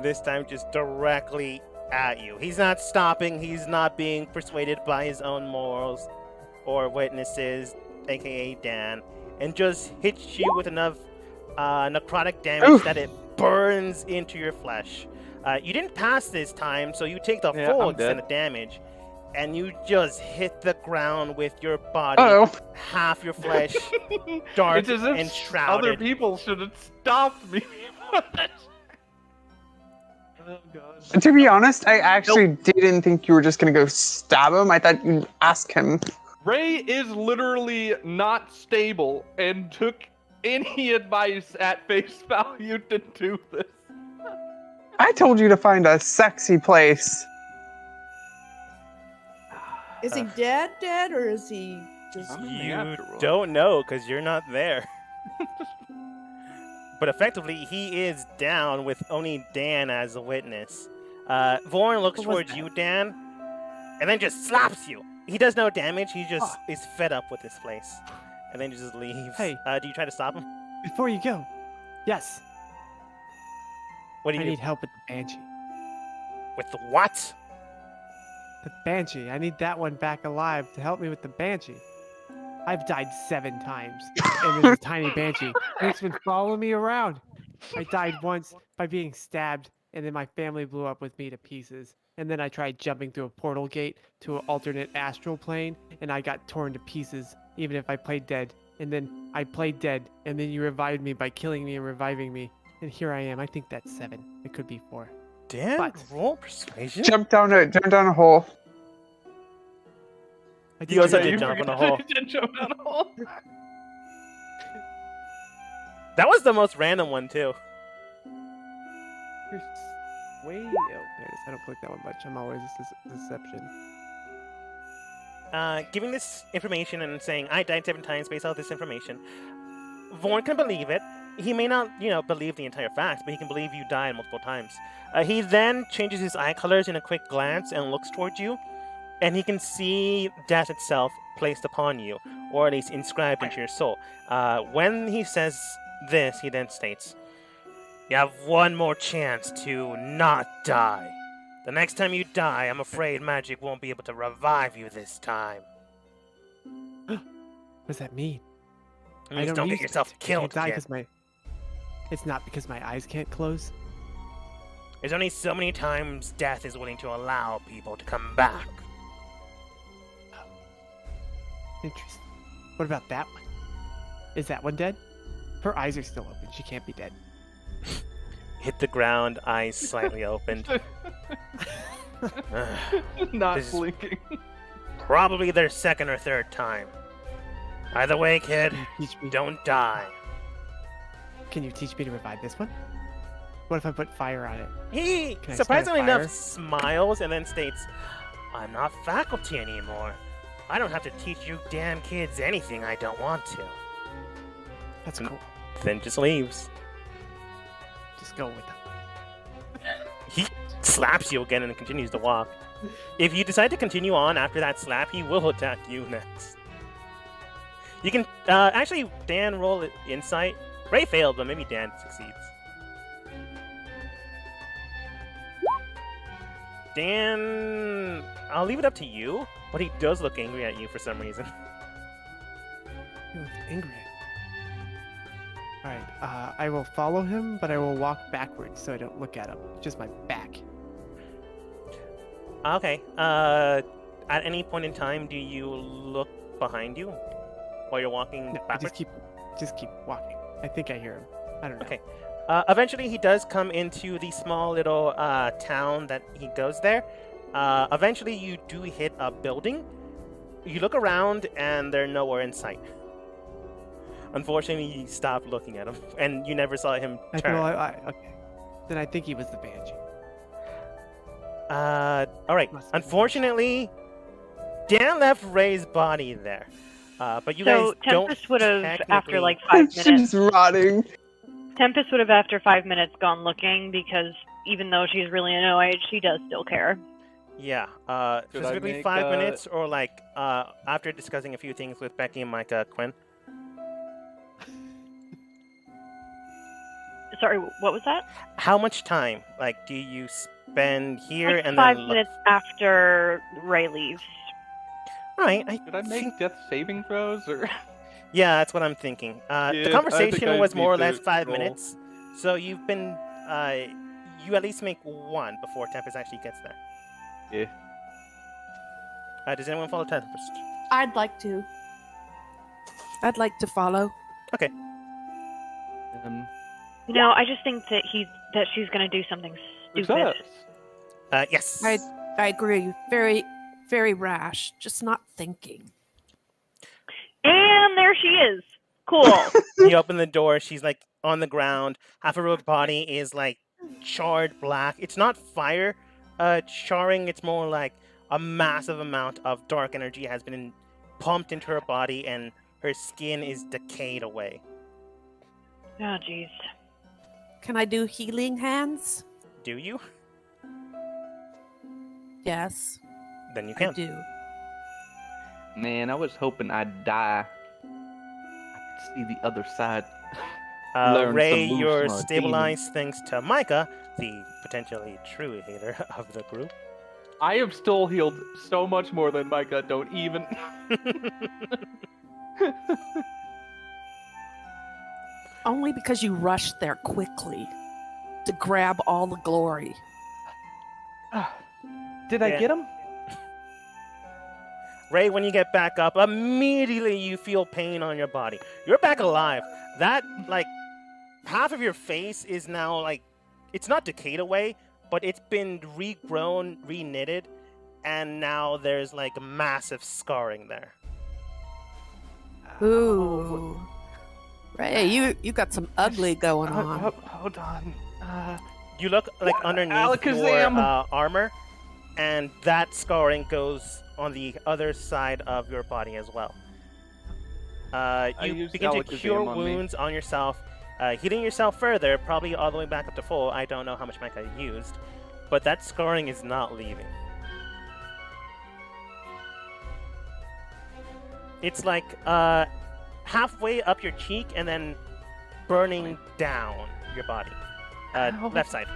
this time just directly at you. He's not stopping. He's not being persuaded by his own morals or witnesses, aka Dan, and just hits you with enough necrotic damage that it burns into your flesh. You didn't pass this time, so you take the full I'm extent dead. of damage, and you just hit the ground with your body, Uh-oh. half your flesh, dark It's as if and shrouded. other people should have stopped me. Oh god. To be honest, I actually didn't think you were just gonna go stab him. I thought you'd ask him. Ray is literally not stable and took any advice at face value to do this. I told you to find a sexy place. Is he dead, or is he just? I'm in the You afterworld. don't know because you're not there. But effectively, he is down with only Dan as a witness. Vorn looks What was towards that? you, Dan, and then just slaps you. He does no damage. He just is fed up with this place, and then just leaves. Hey. Do you try to stop him? Before you go, yes, What do I you need do? help with the banshee. With the what? The banshee. I need that one back alive to help me with the banshee. I've died 7 times, and there's a tiny banshee, and it's been following me around. I died once by being stabbed, and then my family blew up with me to pieces. And then I tried jumping through a portal gate to an alternate astral plane, and I got torn to pieces, even if I played dead. And then I played dead, and then you revived me by killing me and reviving me. And here I am. I think that's 7. It could be 4. Dan, But- roll persuasion. Jump down a hole. I You also do did that. jump in a hole. Did jump down a hole. That was the most random one too. You're way. Oh, there it is. I don't click that one much. I'm always deception. Giving this information and saying I died 7 times based off this information, Vorn can believe it. He may not, believe the entire facts, but he can believe you died multiple times. He then changes his eye colors in a quick glance and looks towards you, and he can see death itself placed upon you, or at least inscribed into your soul. When he says this, he then states, "You have one more chance to not die. The next time you die, I'm afraid magic won't be able to revive you this time. What does that mean? It means don't get use yourself it. I killed, can't die kid. 'cause my. It's not because my eyes can't close. There's only so many times death is willing to allow people to come back." Interesting. What about that one? Is that one dead? Her eyes are still open. She can't be dead. Hit the ground, eyes slightly opened. Not This is- blinking. Probably their second or third time. Either way, kid, Can you teach me? don't die. Can you teach me to revive this one? What if I put fire on it? He, Can I surprisingly spit a enough, smiles and then states, "I'm not faculty anymore. I don't have to teach you damn kids anything I don't want to." That's Mm. cool. Then just leaves. Just go with it. He slaps you again and continues to walk. If you decide to continue on after that slap, he will attack you next. You can actually, Dan, roll insight. Ray failed, but maybe Dan succeeds. Dan, I'll leave it up to you, but he does look angry at you for some reason. He looks angry. Alright, I will follow him, but I will walk backwards so I don't look at him. Just my back. Okay. At any point in time, do you look behind you while you're walking No, I backwards? just keep walking. I think I hear him. I don't know. Okay. Eventually, he does come into the small little town that he goes there. Eventually, you do hit a building. You look around, and they're nowhere in sight. Unfortunately, you stopped looking at him, and you never saw him I turn. okay. Then I think he was the banshee. All right. Must be Unfortunately, Dan left Ray's body there. But you So guys don't Tempest would have, after technically- like 5 minutes, She's rotting. Tempest would have after 5 minutes gone looking because even though she's really annoyed, she does still care. Yeah, Should I specifically make, 5 minutes, or like after discussing a few things with Becky and Micah, Quinn. Sorry, what was that? How much time, like, do you spend here Like and 5 then? minutes after Ray leaves. All right, Should I make death saving throws or? yeah, that's what I'm thinking. Yeah, The I think conversation I was more or need less to 5 roll. minutes. So you've been, you at least make one before Tempest actually gets there. Yeah. Does anyone follow Tempest? I'd like to. I'd like to follow. Okay. No, I just think that she's gonna do something stupid. Yes. I agree. Very, very rash. Just not thinking. And there she is. Cool. You open the door. She's like on the ground. Half of her body is like charred black. It's not fire charring. It's more like a massive amount of dark energy has been pumped into her body, and her skin is decayed away. Oh, jeez. Can I do healing hands? Do you? Yes, Then you I can. do. Man, I was hoping I'd die. I could see the other side. Learn some Ray, moves you're from our stabilized thanks to Micah, the potentially true hater of the group. I have still healed so much more than Micah. Don't even. Only because you rushed there quickly to grab all the glory. Did I Yeah. get him? Ray, when you get back up, immediately you feel pain on your body. You're back alive. That, like, half of your face is now, like, it's not decayed away, but it's been regrown, reknitted, and now there's, like, massive scarring there. Ooh. Ray, you got some ugly going on. Hold on. You look, like, underneath Alakazam! your armor, and that scarring goes on the other side of your body as well. You used begin to Alakazam cure on me. wounds on yourself, healing yourself further, probably all the way back up to full. I don't know how much Micah used, but that scarring is not leaving. It's like halfway up your cheek and then burning down your body. Ow. Left side.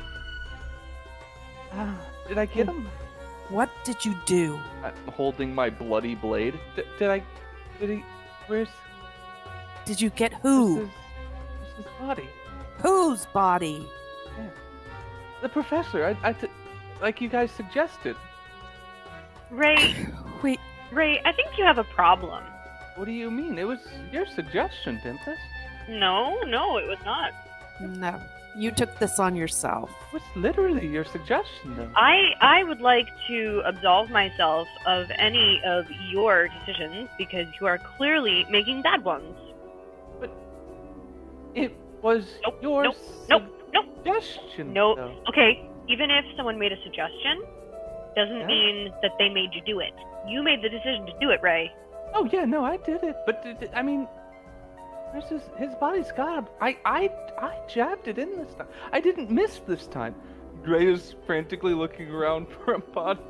Did I get him? What did you do? I'm holding my bloody blade. Did he? Where's Did you get who? where's his body? Whose body? The professor. Like you guys suggested. Ray, Wait, I think you have a problem. What do you mean? It was your suggestion, Tempest. No, it was not. no. You took this on yourself. It was literally your suggestion, though. I would like to absolve myself of any of your decisions because you are clearly making bad ones. It was Nope, your nope. suggestion. No. though. Okay, even if someone made a suggestion, doesn't Yeah. mean that they made you do it. You made the decision to do it, Ray. Oh yeah, no, I did it. But I mean, where's his body's got him. I jabbed it in this time. I didn't miss this time. Gray is frantically looking around for a body.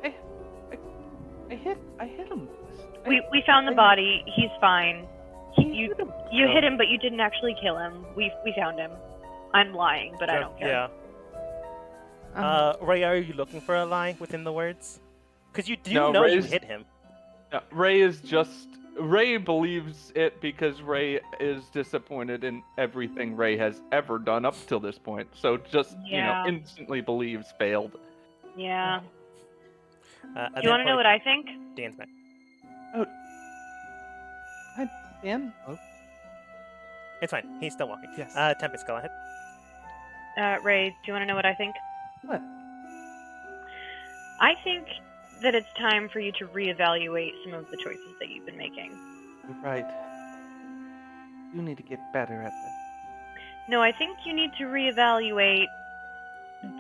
I hit him. We found the body. He's fine. You hit him. you hit him, but you didn't actually kill him. We found him. I'm lying, but I don't care. Yeah. Ray, are you looking for a lie within the words? Because you do No, know you Ray's- hit him. Ray believes it because Ray is disappointed in everything Ray has ever done up till this point. So just Yeah. instantly believes failed. Yeah. At Do you that want to know point, what I think? Dan's back. Hi, Dan. It's fine. He's still walking. Yes. Tempest, go ahead. Ray, do you want to know what I think? What? I think that it's time for you to reevaluate some of the choices that you've been making. You're right. You need to get better at this. No, I think you need to reevaluate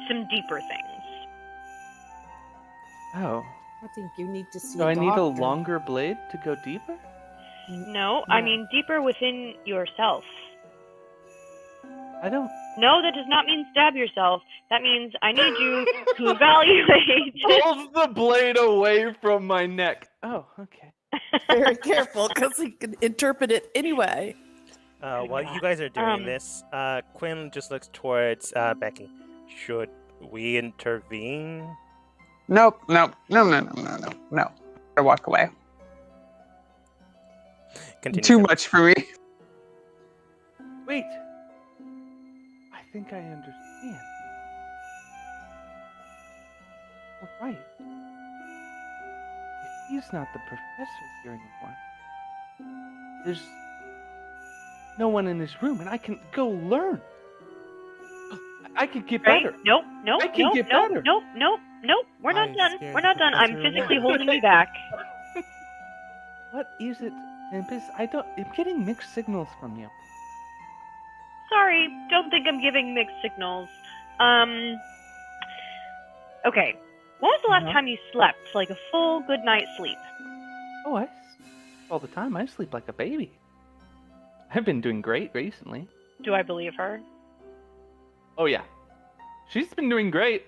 some deeper things. Oh. I think you need to see So I need a doctor. longer blade to go deeper? No, I mean deeper within yourself. I don't. No, that does not mean stab yourself. That means I need you to evaluate. Pulls the blade away from my neck. Oh, okay. Very careful, because he can interpret it anyway. While you guys are doing this, Quinn just looks towards Becky. Should we intervene? Nope. No. I walk away. Continue. Too much for me. Wait. I understand. All right. If he's not the professor here anymore, there's no one in his room, and I can go learn. I could get Right? better. Nope, nope, I can nope, get nope, better. nope, nope, nope. We're not I'm done. scared We're not the done. I'm professor physically will. holding you back. What is it, Tempest? I'm getting mixed signals from you. Sorry, don't think I'm giving mixed signals. Okay. When was the last time you slept? Like a full good night's sleep? Oh, all the time. I sleep like a baby. I've been doing great recently. Do I believe her? Oh yeah, she's been doing great.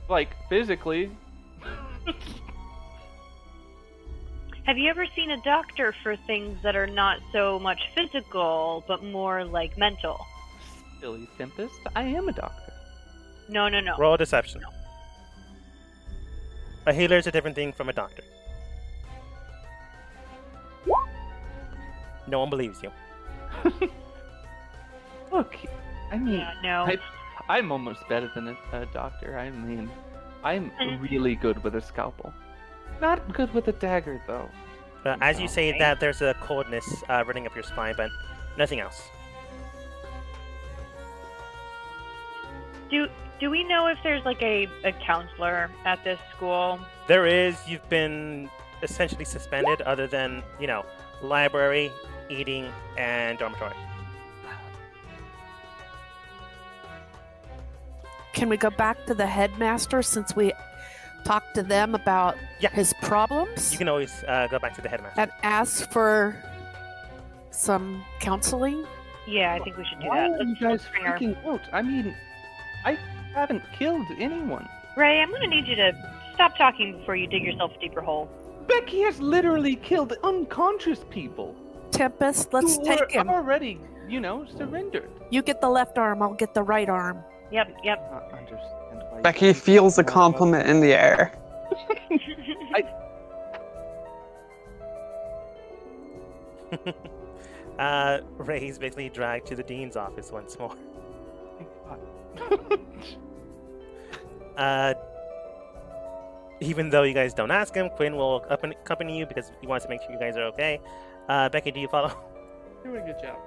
Like physically. Have you ever seen a doctor for things that are not so much physical, but more like mental? Silly Tempest. I am a doctor. No, no, no. Roll deception. A healer is a different thing from a doctor. No one believes you. Look, I mean, Yeah, no. I'm almost better than a doctor. I mean, I'm really good with a scalpel. Not good with a dagger, though. As you say Okay. that, there's a coldness running up your spine, but nothing else. Do we know if there's like a counselor at this school? There is. You've been essentially suspended, other than, library, eating, and dormitory. Can we go back to the headmaster since we talked to them about Yeah. his problems You can always go back to the headmaster. and ask for some counseling? Yeah, I think we should do Why that. are you Let's guys bring our... freaking out? I mean, I haven't killed anyone. Ray, I'm gonna need you to stop talking before you dig yourself a deeper hole. Becky has literally killed unconscious people. Tempest, let's who take were him. already, surrendered. You get the left arm, I'll get the right arm. Yep, yep. Not understand why Becky you feels a guys- compliment in the air. Ray's basically dragged to the dean's office once more. Thank God. Even though you guys don't ask him, Quinn will accompany you because he wants to make sure you guys are okay. Becky, do you follow? Doing a good job.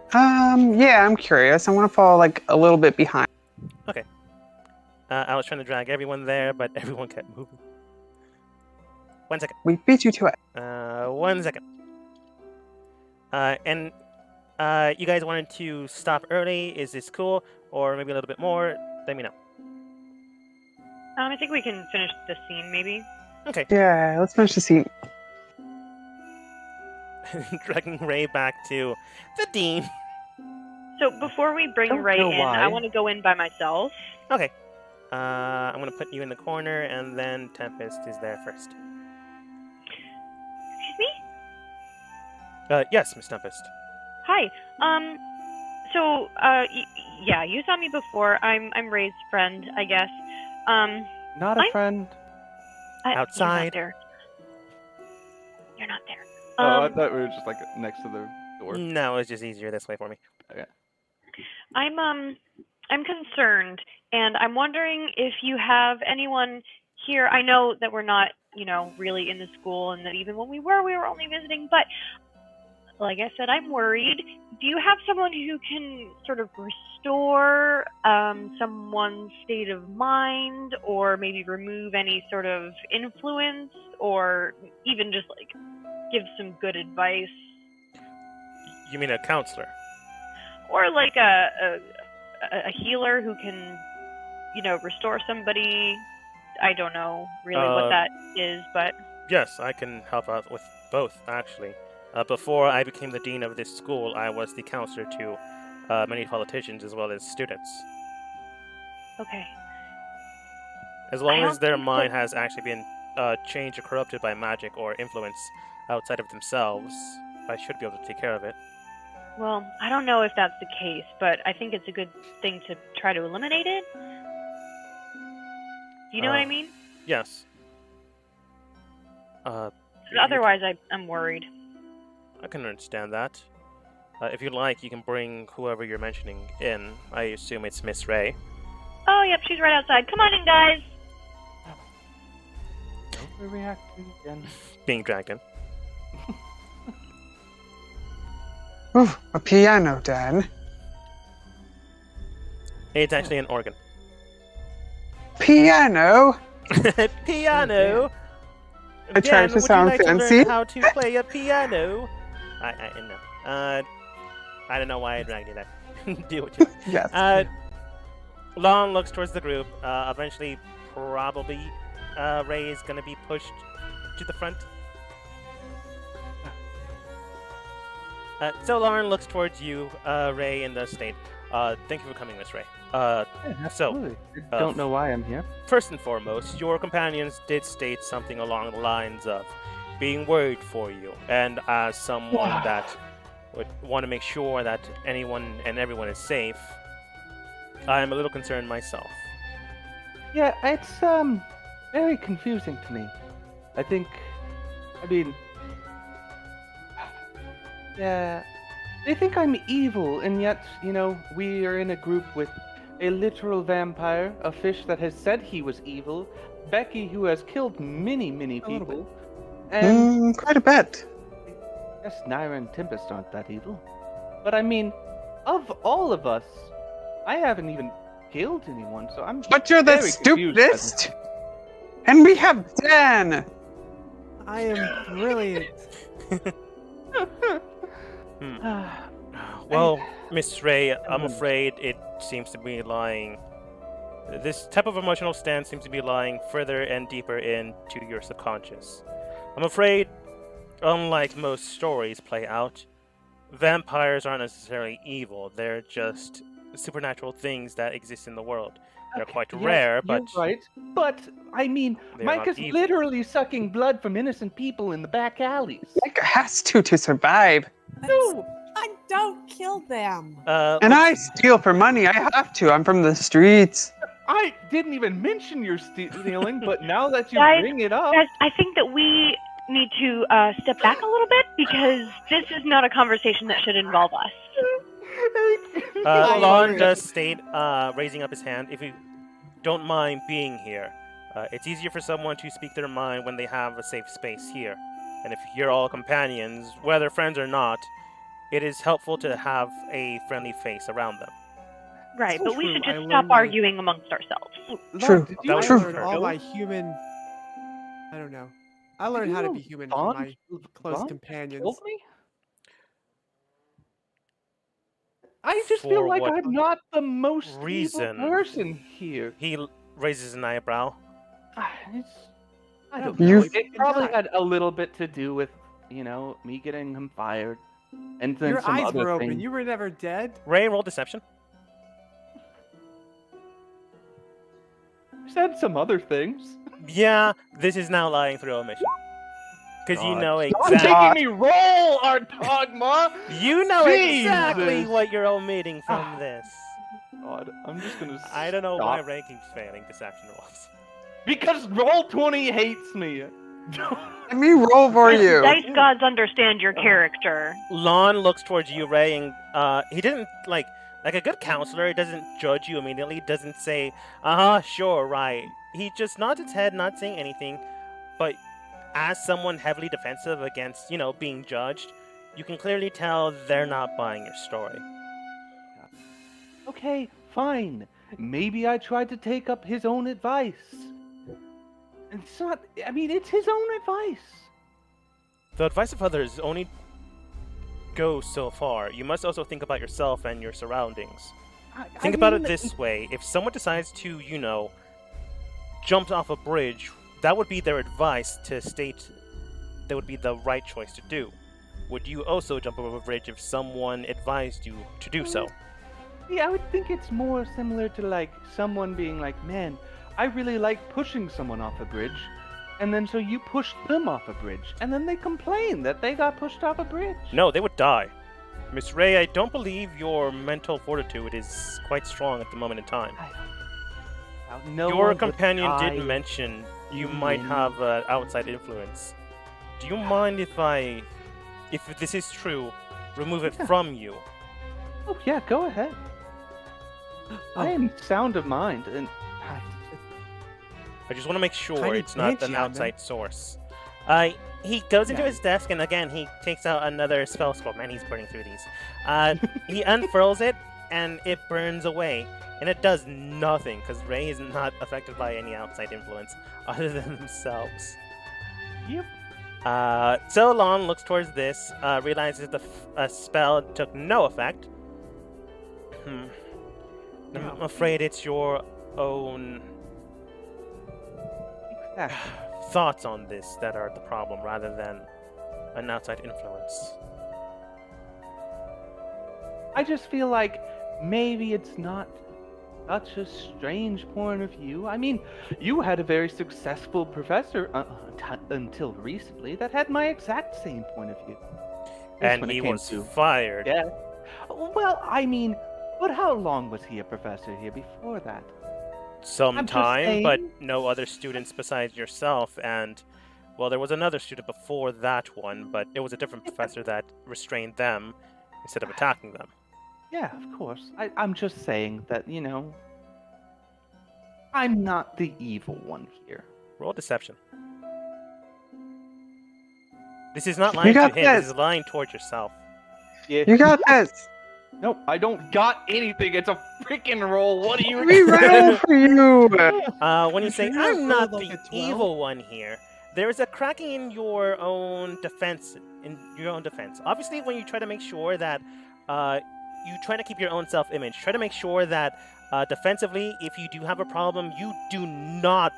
Yeah, I'm curious. I want to follow like a little bit behind. I was trying to drag everyone there, but everyone kept moving. 1 second. We beat you to it. 1 second. And you guys wanted to stop early? Is this cool? Or maybe a little bit more? Let me know. I think we can finish the scene, maybe. Okay. Yeah, let's finish the scene. Dragging Ray back to the dean. So before we bring Don't Ray know in, why. I want to go in by myself. Okay. I'm gonna put you in the corner, and then Tempest is there first. Excuse me? Yes, Miss Tempest. Hi. So, yeah, you saw me before. I'm Ray's friend, I guess. Not a friend. Outside. You're not there. Oh, I thought we were just like next to the door. No, it's just easier this way for me. I'm concerned, and I'm wondering if you have anyone here. I know that we're not, really in the school, and that even when we were only visiting, but like I said, I'm worried. Do you have someone who can sort of restore someone's state of mind, or maybe remove any sort of influence, or even just like give some good advice? You mean a counselor? Or like a healer who can, restore somebody. I don't know really what that is, but Yes, I can help out with both, actually. Before I became the dean of this school, I was the counselor to many politicians as well as students. okay. As long I as don't their think mind has actually been changed or corrupted by magic or influence outside of themselves, I should be able to take care of it. Well, I don't know if that's the case, but I think it's a good thing to try to eliminate it. Do you know what I mean? Yes. Otherwise, I'm worried. I can understand that. If you'd like, you can bring whoever you're mentioning in. I assume it's Miss Ray. Oh, yep, she's right outside. Come on in, guys. Overreacting again. Being dragged in. Ooh, a piano, Dan. It's actually an organ. Piano? Piano. I tried to sound would you like fancy. To learn how to play a piano? No. I don't know why I dragged you there. Do what you want. Yes. Lon looks towards the group. Eventually, probably, Ray is gonna be pushed to the front. So Lauren looks towards you, Ray, and does state, "Thank you for coming, Miss Ray." Absolutely. I don't know why I'm here. First and foremost, your companions did state something along the lines of being worried for you, and as someone that would want to make sure that anyone and everyone is safe, I'm a little concerned myself. Yeah, it's very confusing to me. Yeah, they think I'm evil, and yet, we are in a group with a literal vampire, a fish that has said he was evil, Becky, who has killed many, many people, and Quite a bit. yes, Naira and Tempest aren't that evil. But I mean, of all of us, I haven't even killed anyone, so I'm But you're the very confused by this. stupidest. And we have Dan. I am brilliant. Well, Miss Ray, I'm afraid it seems to be lying. This type of emotional stance seems to be lying further and deeper into your subconscious. I'm afraid, unlike most stories play out, vampires aren't necessarily evil. They're just supernatural things that exist in the world. They're quite rare, but You're right. But I mean, They're Mike not is evil. literally sucking blood from innocent people in the back alleys. Like has to survive. No, I don't kill them. And I steal for money. I have to. I'm from the streets. I didn't even mention your stealing, but now that you Guys, bring it up, Guys, I think that we need to step back a little bit because this is not a conversation that should involve us. Lon does state, raising up his hand, if you don't mind being here. It's easier for someone to speak their mind when they have a safe space here. And if you're all companions, whether friends or not, it is helpful to have a friendly face around them. Right, So but we true. should I just learned stop my- arguing amongst ourselves. True. Did That you was I True. learned all my human. I don't know. I learned you how to know be human Bond- from my close Bond companions. killed me? I just feel For like what I'm not the most reason? evil person here. He raises an eyebrow. I don't You- know. It probably had a little bit to do with, me getting him fired, and then Your some eyes other were open. things. You were never dead. Ray, roll deception. Said some other things. Yeah, this is now lying through omission. Because you God. know Stop exactly. making me roll, Artogma! You know exactly Jesus. what you're omitting from this. God, I'm just gonna. I don't know why stop. Ray keeps failing deception rolls. Because Roll20 hates me. Let me roll for you. Dice gods understand your character. Lon looks towards you, Ray, and he didn't like a good counselor. He doesn't judge you immediately. Doesn't say, sure, right. He just nods his head, not saying anything. But as someone heavily defensive against, being judged, you can clearly tell they're not buying your story. Okay, fine. Maybe I tried to take up his own advice. It's not. I mean, it's his own advice. The advice of others only goes so far. You must also think about yourself and your surroundings. Think about it this way. If someone decides to, jump off a bridge, that would be their advice to state that would be the right choice to do. Would you also jump over a bridge if someone advised you to do so? Yeah, I would think it's more similar to someone being like, man, I really like pushing someone off a bridge, and then so you push them off a bridge, and then they complain that they got pushed off a bridge. No, they would die. Miss Ray, I don't believe your mental fortitude is quite strong at the moment in time. No Your one would companion die. did mention you You might mean- have outside influence. Do you mind if I if this is true, remove it Yeah. from you. Oh yeah, go ahead. I am sound of mind, and I just want to make sure Tiny it's not banshee an on outside source. He goes into Yeah. his desk and again he takes out another spell scroll. Man, he's burning through these. He unfurls it and it burns away. And it does nothing because Ray is not affected by any outside influence other than themselves. Yep. So Lon looks towards this, realizes the spell took no effect. I'm afraid it's your own thoughts on this that are the problem rather than an outside influence. I just feel like maybe it's not such a strange point of view. I mean, you had a very successful professor until recently that had my exact same point of view. Just And when it he came was to- fired. Yeah. Well, I mean, but how long was he a professor here before that? Some I'm just time, but saying. no other students besides yourself. And, well, there was another student before that one, but it was a different professor that restrained them instead of attacking them. Yeah, of course. I'm just saying that, you know, I'm not the evil one here. Roll deception. This is not You lying to got him, this. this is lying towards yourself. Yeah. You got this. No, I don't got anything. It's a freaking roll. What do you We roll for you. When you say, You have I'm not rolled like the a 12. evil one here, there is a cracking in your own defense. Obviously, when you try to make sure that you try to keep your own self-image, try to make sure that defensively, if you do have a problem, you do not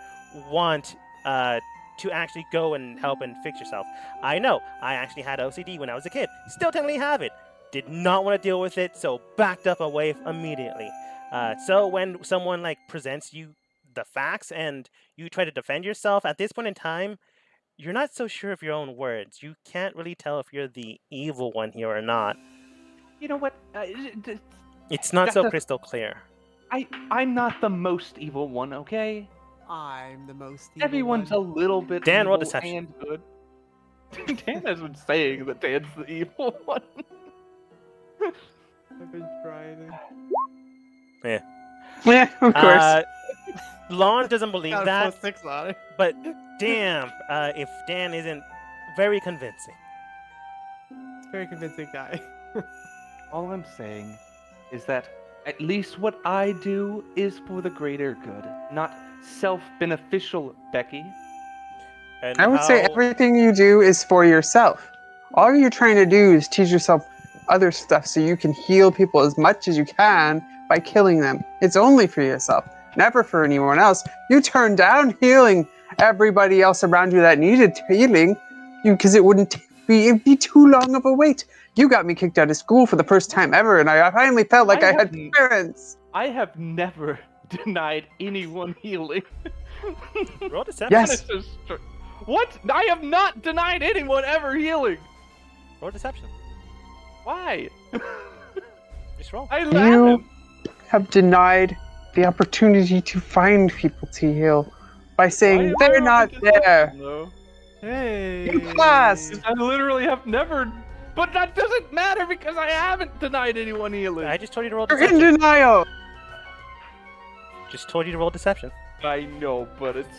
want to actually go and help and fix yourself. I know, I actually had OCD when I was a kid. Still technically have it. Did not want to deal with it, so backed up away immediately. So when someone like presents you the facts and you try to defend yourself, at this point in time, you're not so sure of your own words. You can't really tell if you're the evil one here or not. You know what? It's not That so does- crystal clear. I'm not the most evil one, okay? I'm the most evil Everyone's one. a little bit Dan, roll evil deception. and good. Dan has been saying that Dan's the evil one. I've been trying. Yeah, of course. Lon doesn't believe Got a that, +6 on it. but damn, if Dan isn't very convincing. Very convincing guy. All I'm saying is that at least what I do is for the greater good, not self-beneficial, Becky. And I would say how- everything you do is for yourself. All you're trying to do is teach yourself other stuff so you can heal people as much as you can by killing them. It's only for yourself, never for anyone else. You turned down healing everybody else around you that needed healing because it'd be too long of a wait. You got me kicked out of school for the first time ever, and I finally felt like I I had haven't- parents. I have never denied anyone healing. roll deception. Yes. That is just what? I have not denied anyone ever healing. Roll deception. Why? Just roll. I You haven't. have denied the opportunity to find people to heal by saying Why they're am I not on there. deception, though? Hey. You passed. I literally have never. But that doesn't matter because I haven't denied anyone healing. I just told you to roll You're in deception. denial. Just told you to roll deception. I know, but it's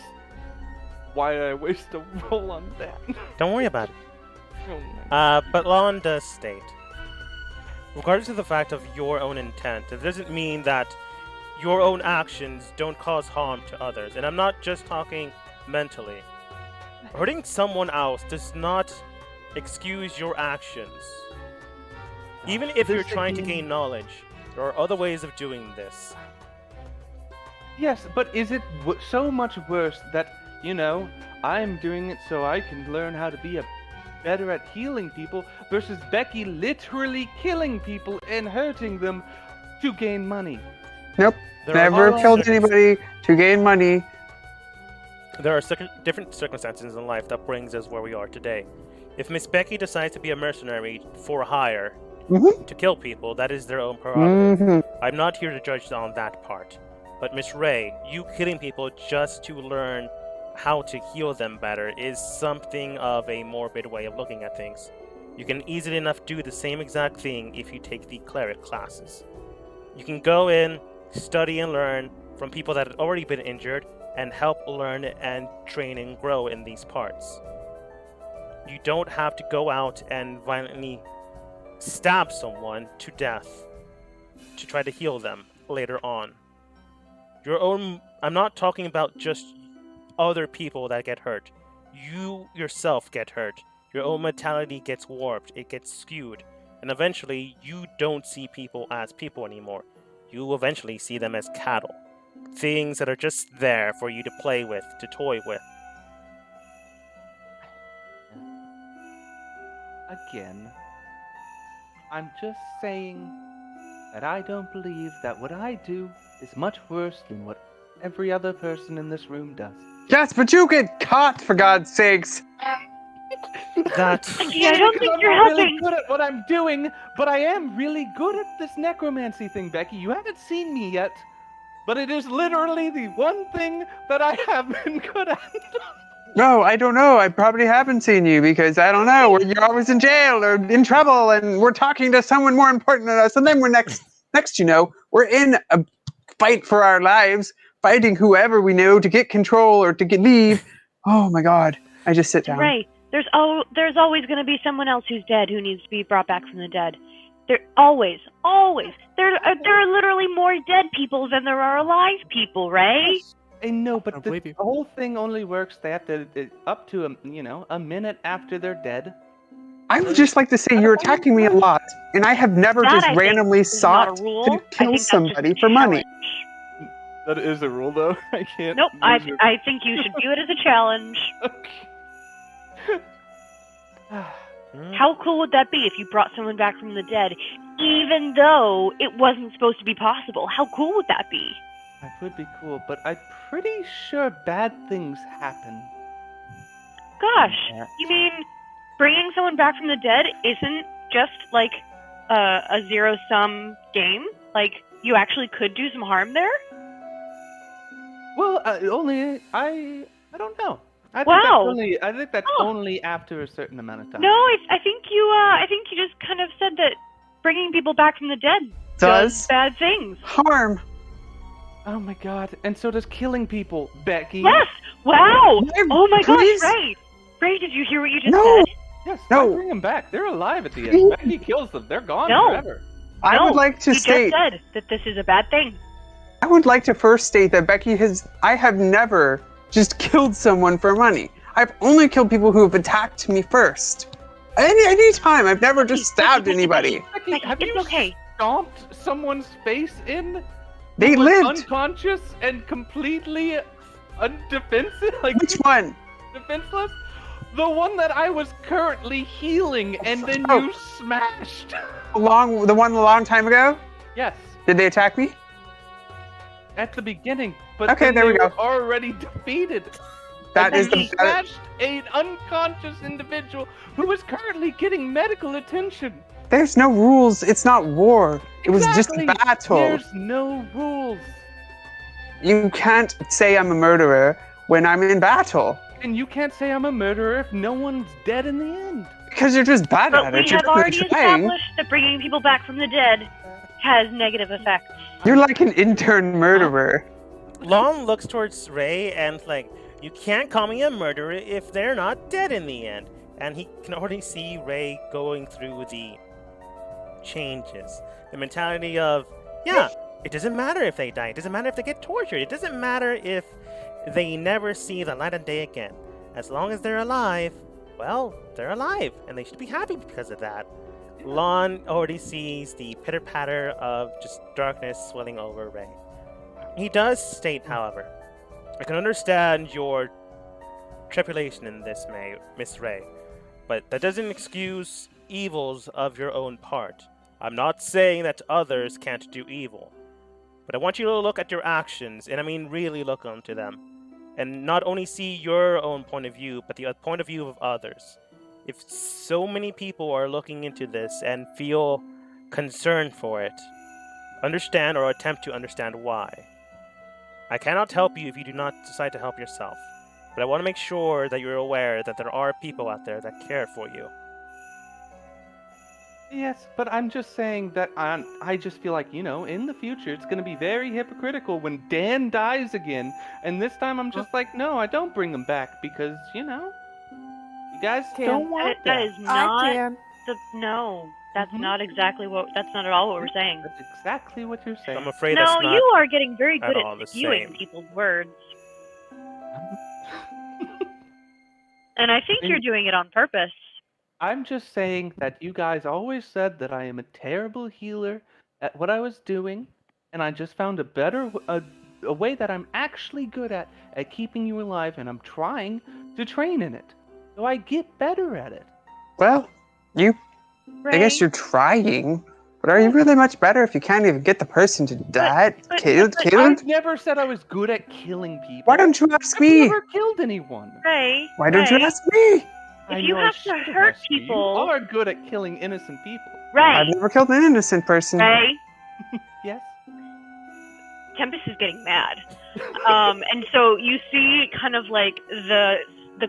why did I waste a roll on that? Don't worry about it. Oh my- But Lon does state, regardless of the fact of your own intent, it doesn't mean that your own actions don't cause harm to others. And I'm not just talking mentally. Hurting someone else does not excuse your actions. Even if you're This trying to again- gain knowledge, there are other ways of doing this. Yes, but is it so much worse that, you know, I'm doing it so I can learn how to be better at healing people versus Becky literally killing people and hurting them to gain money? Nope. There are Never other killed circum- anybody to gain money. There are different circumstances in life that brings us where we are today. If Miss Becky decides to be a mercenary for hire Mhm. to kill people, that is their own prerogative. Mhm. I'm not here to judge on that part. But Miss Ray, you killing people just to learn how to heal them better is something of a morbid way of looking at things. You can easily enough do the same exact thing if you take the cleric classes. You can go in, study and learn from people that have already been injured, and help learn and train and grow in these parts. You don't have to go out and violently stab someone to death to try to heal them later on. I'm not talking about just other people that get hurt. You yourself get hurt. Your own mentality gets warped, it gets skewed, and eventually you don't see people as people anymore. You eventually see them as cattle. Things that are just there for you to play with, to toy with. Again, I'm just saying that I don't believe that what I do is much worse than what every other person in this room does. Yes, but you get caught, for God's sakes. That... Yeah, I don't think I'm you're not helping. really good at what I'm doing, but I am really good at this necromancy thing, Becky. You haven't seen me yet, but it is literally the one thing that I have been good at. No, I don't know. I probably haven't seen you because I don't know. You're always in jail or in trouble, and we're talking to someone more important than us. And then we're next, we're in a fight for our lives, fighting whoever we know to get control or to leave. Oh my God! I just sit down. Right. There's always going to be someone else who's dead who needs to be brought back from the dead. There always. There are literally more dead people than there are alive people, right? I know, but I the believe you. whole thing only works. They have to up to a minute after they're dead. I would just like to say you're attacking me a lot, and I have never That, just I think, randomly is not sought a rule. to I kill think that's just somebody a for money. challenge. That is a rule, though. I can't. Nope. use it. I think you should view it as a challenge. How cool would that be if you brought someone back from the dead, even though it wasn't supposed to be possible? How cool would that be? That would be cool, but I'm pretty sure bad things happen. Gosh, Yeah. you mean bringing someone back from the dead isn't just like a zero-sum game? Like, you actually could do some harm there? Well, I don't know. I think that's Oh. only after a certain amount of time. No, I think you just kind of said that bringing people back from the dead Does bad things. harm. Oh my God! And so does killing people, Becky. Yes! Wow! Oh my Please? gosh, Ray! Ray, did you hear what you just No. said? Yes. No. I bring them back. They're alive at the Please. end. Becky kills them. They're gone No. forever. I No, would like to you state. just said that this is a bad thing. I would like to first state that I have never just killed someone for money. I've only killed people who have attacked me first. Any time. I've never just stabbed anybody. Becky, Becky, have it's you okay. stomped someone's face in? They who was lived. unconscious and completely undefensive, like Which one? defenseless. The one that I was currently healing, and then Oh. you smashed. The one a long time ago? Yes, Did they attack me? at the beginning. But Okay, then there they we go. were already defeated. That and is then the you smashed an unconscious individual who is currently getting medical attention. There's no rules. It's not war. It was just a Exactly. battle. There's no rules. You can't say I'm a murderer when I'm in battle. And you can't say I'm a murderer if no one's dead in the end. Because you're just bad But at we it. You're have already definitely trying. established that bringing people back from the dead has negative effects. You're like an intern murderer. Lon looks towards Ray and like, you can't call me a murderer if they're not dead in the end. And he can already see Ray going through the changes. The mentality of, yeah, it doesn't matter if they die. It doesn't matter if they get tortured. It doesn't matter if they never see the light of day again. As long as they're alive, well, they're alive. And they should be happy because of that. Lon already sees the pitter-patter of just darkness swelling over Ray. He does state, however, I can understand your trepidation in this, Miss Ray, but that doesn't excuse evils of your own part. I'm not saying that others can't do evil, but I want you to look at your actions, and I mean really look onto them, and not only see your own point of view, but the point of view of others. If so many people are looking into this and feel concerned for it, understand or attempt to understand why. I cannot help you if you do not decide to help yourself, but I want to make sure that you're aware that there are people out there that care for you. Yes, but I'm just saying that I just feel like, in the future, it's going to be very hypocritical when Dan dies again. And this time I'm just like, no, I don't bring him back because, you guys don't want That is I not can. no. That's Mhm. not exactly that's not at all what we're saying. That's exactly what you're saying. I'm afraid No, that's not you are getting very at good all the at spewing same. people's words. And I think you're doing it on purpose. I'm just saying that you guys always said that I am a terrible healer at what I was doing, and I just found a way that I'm actually good at keeping you alive, and I'm trying to train in it, so I get better at it. Well, I guess Ray, you're trying, but are you really much better if you can't even get the person to die killed? I never said I was good at killing people. Why don't you ask I've me? never killed anyone. Ray, Why don't you Ray, ask me? I If you know I have to should have hurt asked you. people- You are good at killing innocent people. Ray, I've never killed an innocent person. Ray, Yes. Tempest is getting mad. And so you see kind of like the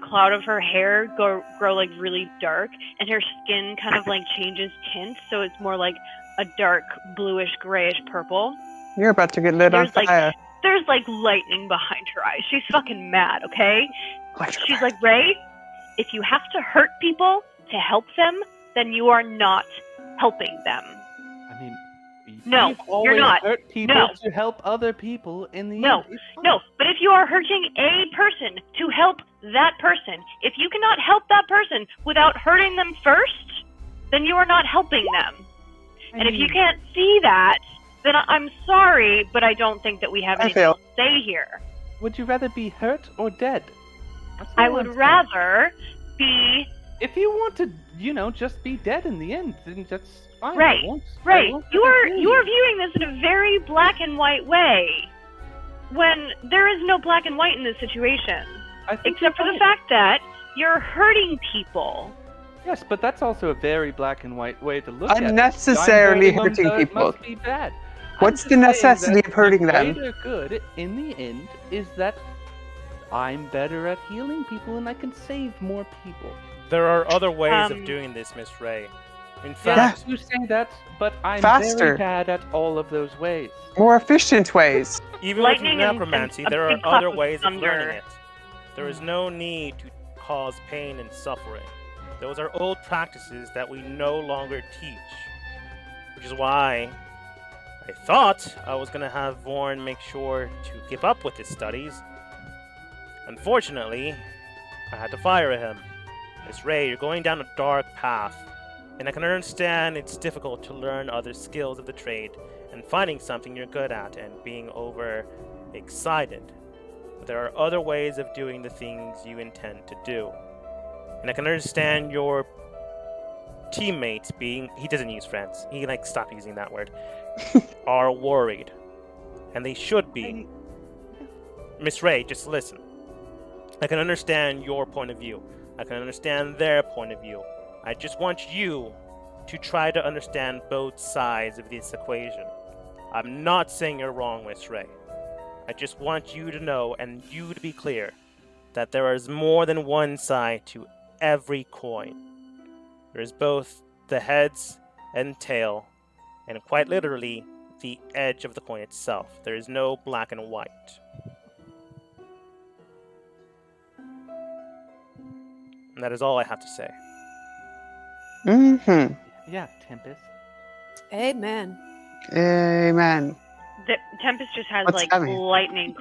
cloud of her hair grow like really dark, and her skin kind of like changes tint, so it's more like a dark bluish grayish purple. You're about to get lit on fire. There's like lightning behind her eyes. She's fucking mad, okay? She's like, Ray, if you have to hurt people to help them, then you are not helping them. I mean, No, we've you're always not. hurt people No. to help other people in the No, end. It's fine. No, but if you are hurting a person to help that person, if you cannot help that person without hurting them first, then you are not helping them. And if you can't see that, then I'm sorry, but I don't think that we have anything else to say here. Would you rather be hurt or dead? That's I all would I'm saying. rather be If you want to, just be dead in the end, then that's fine. Right, I won't right. You are disagree. viewing this in a very black and white way, when there is no black and white in this situation, I think except for you're the right. fact that you're hurting people. Yes, but that's also a very black and white way to look at it. Unnecessarily I'm hurting them, hurting so it people. must be bad. What's I'm the just saying necessity that of hurting the them? greater good in the end is that I'm better at healing people and I can save more people. There are other ways of Um, doing this, Miss Ray. In Yeah, fact, you say that, but I'm Faster. very bad at all of those ways. More efficient ways. even Lightning with and necromancy, a there are big clap other of ways of thunder. learning it. There is no need to cause pain and suffering. Those are old practices that we no longer teach. Which is why I thought I was going to have Vorn make sure to keep up with his studies. Unfortunately, I had to fire him. Miss Ray, you're going down a dark path, and I can understand it's difficult to learn other skills of the trade and finding something you're good at and being over excited. But there are other ways of doing the things you intend to do. And I can understand your teammates being, he doesn't use friends, he stopped using that word, are worried. And they should be. Miss Ray, just listen. I can understand your point of view. I can understand their point of view. I just want you to try to understand both sides of this equation. I'm not saying you're wrong, Miss Ray. I just want you to know, and you to be clear, that there is more than one side to every coin. There is both the heads and tail, and quite literally, the edge of the coin itself. There is no black and white. And that is all I have to say. Mm-hmm. Yeah, Tempest. Amen. Amen. The Tempest just has What's like that mean? lightning